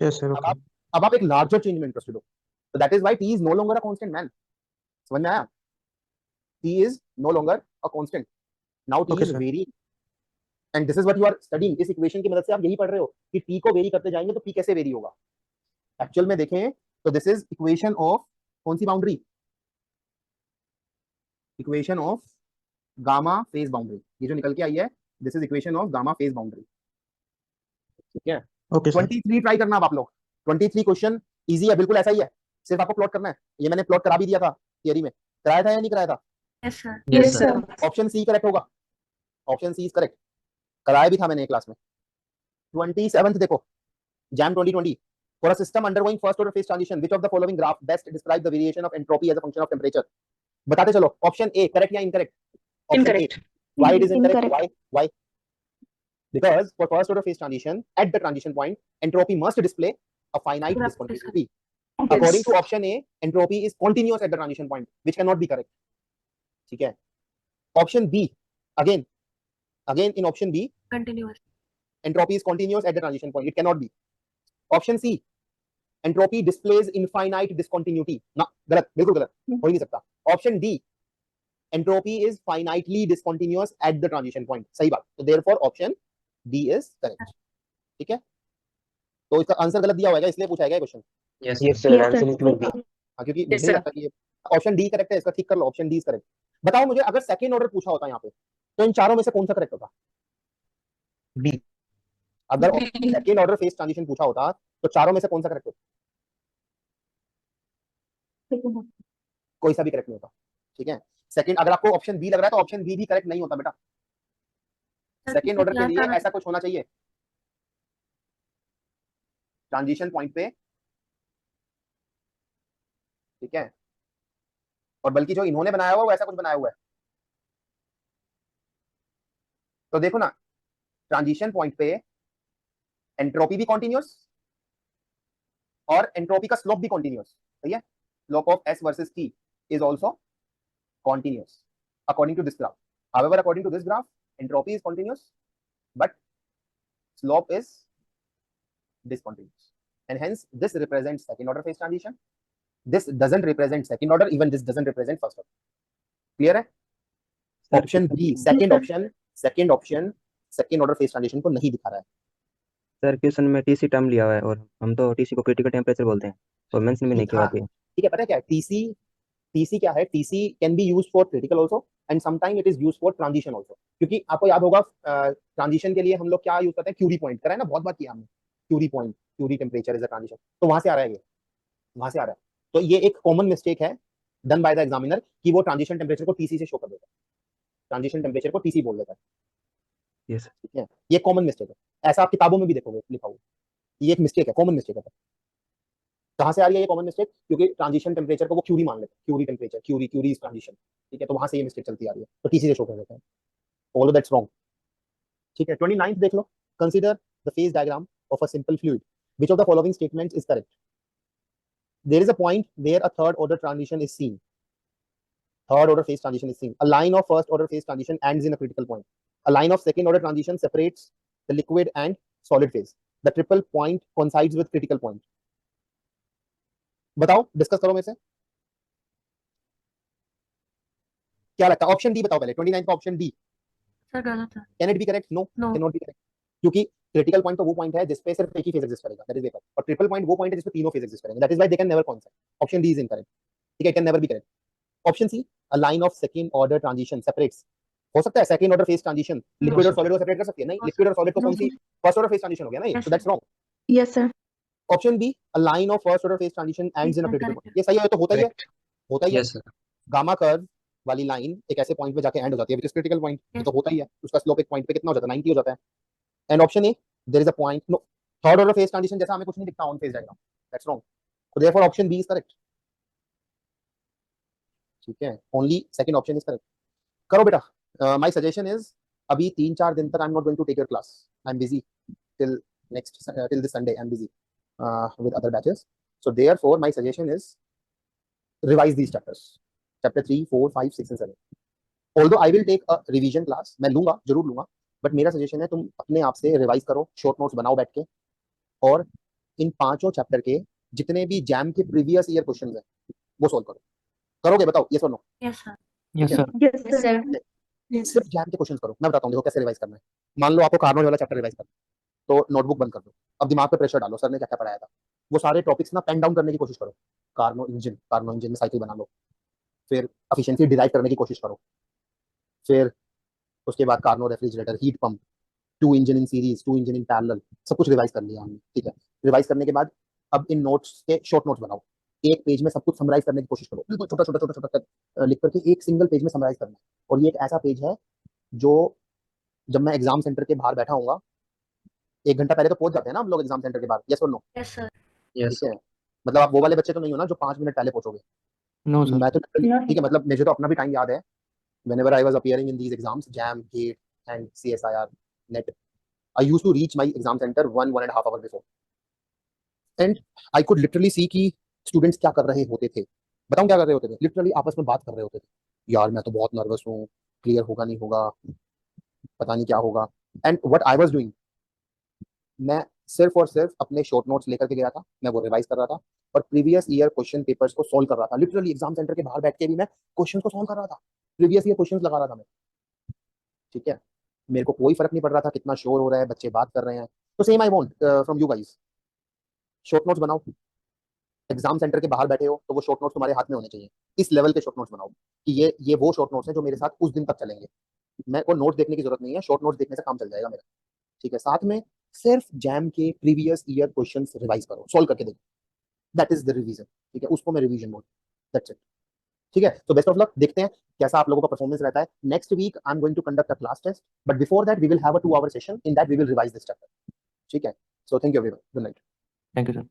Yes sir, okay. अब आप एक larger change में interested हो, so that is why t is no longer a constant, man. समझ में आया? t is no longer a constant, now t Okay, is sir. varying, and this is what you are studying. इस equation की मदद से आप यही पढ़ रहे हो कि t को वेरी करते जाएंगे तो p कैसे वेरी होगा। एक्चुअल में देखें तो दिस इज इक्वेशन ऑफ कौन सी boundary? Equation of gamma phase boundary, ये जो निकल के आई है, this is equation of gamma phase boundary. ठीक है, ओके सर। 23 ट्राई करना अब आप लोग। 23 क्वेश्चन इजी है, बिल्कुल ऐसा ही है, सिर्फ आपको प्लॉट करना है। ये मैंने प्लॉट करा भी दिया था थियरी में, कराया था या नहीं कराया था? Yes, sir. Yes, sir. Option C correct होगा, ऑप्शन सी इज करेक्ट, कराया भी था मैंने क्लास में। 27th देखो, JAM 2020, for a system undergoing first order phase transition, which of the following graph best describe the variation of entropy as a function of temperature? बताते चलो, option A correct या incorrect? Incorrect. Why it is incorrect? Incorrect. Why? Because for first order phase transition, at the transition point, entropy must display a finite Graph discontinuity. According to option A, entropy is continuous at the transition point, which cannot be correct. ठीक है, option B, again in option B, Continuous. entropy is continuous at the transition point, it cannot be. Option C, entropy displays infinite discontinuity, ना, गलत, बिल्कुल गलत, हो ही नहीं सकता। Option D, entropy is finitely discontinuous at the transition point, सही बात। तो therefore option D is correct। ठीक है, तो इसका आंसर गलत दिया होगा इसलिए पूछा गया question. Yes, Yes, sir. sir. Answer is will be. हाँ, क्योंकि Yes, मुझे sir. लगता है कि ऑप्शन डी करेक्ट है, इसका ठीक कर लो, ऑप्शन डी इज करेक्ट। बताओ मुझे, अगर सेकंड ऑर्डर पूछा होता यहाँ पे तो इन चारों में से कौन सा करेक्ट होता? बी। अगर B. Second order phase transition पूछा होता तो चारों में से कौन सा करेक्ट होता? कोई सा भी करेक्ट नहीं होता। ठीक है, सेकंड, अगर आपको ऑप्शन बी लग रहा है तो ऑप्शन बी भी करेक्ट नहीं होता बेटा। Sir, सेकंड ऑर्डर के क्या लिए था? ऐसा कुछ होना चाहिए ट्रांजिशन पॉइंट पे। ठीक है, और बल्कि जो इन्होंने बनाया हुआ है वो ऐसा कुछ बनाया हुआ है। तो देखो ना, ट्रांजिशन पॉइंट पे एंट्रोपी भी कॉन्टिन्यूअस और एंट्रोपी का स्लोप भी कॉन्टिन्यूअस। सही है, slope of S versus T is also continuous according to this graph. However according to this graph, entropy is continuous but slope is discontinuous, and hence this represents second order phase transition. This doesn't represent second order, even this doesn't represent first order. Clear है? Option B, second option second order phase transition को नहीं दिखा रहा है। Sir question में TC term लिया हुआ है और हम तो टीसी को क्रिटिकल टेम्परेचर बोलते हैं और मेंशन में नहीं किया हुआ है। ठीक है, पता है क्या है टीसी क्या है? TC can be used for critical also and sometime it is used for transition also. क्योंकि आपको याद होगा ट्रांजिशन के लिए हम लोग क्या यूज करते हैं? क्यूरी पॉइंट, करा है ना, बहुत बात किया हमने, Curie point, Curie temperature is a transition. तो वहां से आ रहा है, ये वहां से आ रहा है। तो ये एक कॉमन मिस्टेक है डन बाय द एग्जामिनर कि वो ट्रांजिशन टेम्परेचर को टीसी से शो कर देता है, ट्रांजिशन टेम्परेचर को टीसी बोल देता है। यस ठीक है, ये कॉमन मिस्टेक है, ऐसा आप किताबों में भी देखोगे लिखा हुआ। ये एक मिस्टेक है, कॉमन मिस्टेक है। कहां से आ रही है ये कॉमन मिस्टेक? क्योंकि ट्रांजिशन टेम्परेचर को वो क्यूरी मान लेते हैं, Curie temperature, Curie is transition. ठीक है, तो वहां से ये मिस्टेक चलती आ रही है, तो टीसी से शो कर देता है, ऑल्दो दैट्स रॉन्ग। ठीक है, 29th देख लो, consider the phase diagram of a simple fluid, which of the following statements is correct? There is a point where a third order transition is seen. Third order phase transition is seen. A line of first order phase transition ends in a critical point. A line of second order transition separates the liquid and solid phase. The triple point coincides with critical point. बताओ, discuss करो मेरे से, क्या लगता है? Option D बताओ पहले, 29 का ऑप्शन डी। सर गलत है। Can it be correct? No, No. Can not be correct. क्योंकि क्रिटिकल पॉइंट तो वो पॉइंट है जिसपे सिर्फ एक ही फेज एग्जिस्ट करेगा, दैट इज वेपर, और ट्रिपल पॉइंट वो पॉइंट है जिसपे तीनों फेज एग्जिस्ट करेंगे, that is why they can never coincide. Option D is incorrect. ठीक है, can never be correct. Option C, a line of second order transition separates हो सकता है second order phase transition liquid और sir. Solid को separate कर सकती है? नहीं, No, लिक्विड और सॉलिड को No, कौन सी फर्स्ट ऑर्डर फेज ट्रांजिशन हो गया ना ये, Yes, so that's wrong. Yes, sir. Option B, a line of first order phase transition ends in a Yeah, critical correct. Point, ये सही है, तो होता ही है, Correct. होता ही है. Yes sir. गामा कर्व वाली लाइन एक ऐसे पॉइंट पे जाके एंड हो जाती है, विच इज क्रिटिकल पॉइंट, ये तो होता ही है. उसका स्लोप एक पॉइंट पे कितना हो जाता है? 90 हो जाता है. And option A, there is a point, no, third order phase transition जैसा हमें कुछ नहीं दिखता on phase diagram, that's wrong. So therefore option B is correct. ठीक है, only second option is correct. करो बेटा. माय सजेशन इज, अभी 3-4 दिन तक I am not going to take your class, I am busy till till this Sunday. I'm busy with other batches. So therefore, my suggestion is revise these chapters, chapter 3, 4, 5, 6 and 7. Although I will take a revision class, मैं लूंगा, जरूर लूंगा, but मेरा suggestion है तुम अपने आप से रिवाइज करो, शॉर्ट नोट्स बनाओ बैठ के, और इन 5 चैप्टर के जितने भी जैम के प्रीवियस ईयर क्वेश्चंस हैं वो सॉल्व करो. करोगे? बताओ yes or no. Yes, sir. Yes, sir. Yes, sir. सिर्फ जैम के क्वेश्चंस करो. मैं बताता हूँ देखो कैसे रिवाइज करना है. मान लो आपको कार्नोट वाला चैप्टर रिवाइज करना है, तो नोटबुक बंद कर दो, अब दिमाग पे प्रेशर डालो, सर ने क्या क्या पढ़ाया था, वो सारे टॉपिक्स ना पेन डाउन करने की कोशिश करो. कार्नो इंजन में साइकिल बना लो, फिर एफिशिएंसी डिराइव करने की कोशिश करो, फिर उसके बाद Carnot refrigerator, heat pump, 2 engine in series, 2 engine in parallel, सब कुछ रिवाइज कर लिया हमने. ठीक है, रिवाइज करने के बाद अब इन नोट्स के शॉर्ट नोट्स बनाओ. एक पेज में सब कुछ समराइज करने की कोशिश करो, बिल्कुल छोटा छोटा छोटा छोटा लिख करके एक सिंगल पेज में समराइज करना है. और ये एक ऐसा पेज है जो जब मैं एग्जाम सेंटर के बाहर बैठा हूँ, 1 घंटा पहले तो पहुंच जाते हैं ना हम लोग एग्जाम सेंटर के बाहर, यस और नो. Yes, sir. यस ठीक है, मतलब आप वो वाले बच्चे तो नहीं हो ना जो 5 मिनट पहले पहुंचोगे. No, sir. मैं तो ठीक है, मतलब मुझे तो अपना भी टाइम याद है. Whenever I was appearing in these exams, JAM, GATE, and CSIR, NET, I used to reach my exam center 1.5 hours before, and I could literally see कि students क्या कर रहे होते थे. बताऊं क्या कर रहे होते थे? Literally आपस में बात कर रहे होते थे. यार मैं तो बहुत नर्वस हूँ, क्लियर होगा नहीं होगा, पता नहीं क्या होगा. And what I was doing, मैं सिर्फ और सिर्फ अपने शॉर्ट नोट्स लेकर के गया था, मैं वो रिवाइज कर रहा था और प्रीवियस ईयर क्वेश्चन पेपर्स को सॉल्व कर रहा था. लिटरली एग्जाम सेंटर के बाहर बैठ के भी मैं क्वेश्चन को सॉल्व कर रहा था, प्रीवियस ईयर क्वेश्चंस लगा रहा था मैं. ठीक है, मेरे को कोई फर्क नहीं पड़ रहा था कितना शोर हो रहा है, बच्चे बात कर रहे हैं. तो same I want from you guys, short notes बनाओ. एग्जाम सेंटर के बाहर बैठे हो तो वो शॉर्ट नोट्स तुम्हारे हाथ में होने चाहिए. इस लेवल के शॉर्ट नोट्स बनाओ कि ये वो शॉर्ट नोट्स हैं जो मेरे साथ उस दिन तक चलेंगे. मैं को नोट्स देखने की जरूरत नहीं है, शॉर्ट नोट्स देखने से काम चल जाएगा मेरा. ठीक है, साथ में सिर्फ जैम के प्रीवियस ईयर क्वेश्चंस रिवाइज करो, सॉल्व करके देखो. That is the revision. ठीक है, उसको मैं रिवीजन बोलूं. That's it. ठीक है, तो बेस्ट ऑफ लक. देखते हैं कैसा आप लोगों का परफॉर्मेंस रहता है. Next week I am going to conduct a class test, but before that we will have a 2 hour session. In that we will revise this chapter. ठीक है, so thank you everyone, good night. Thank you, sir.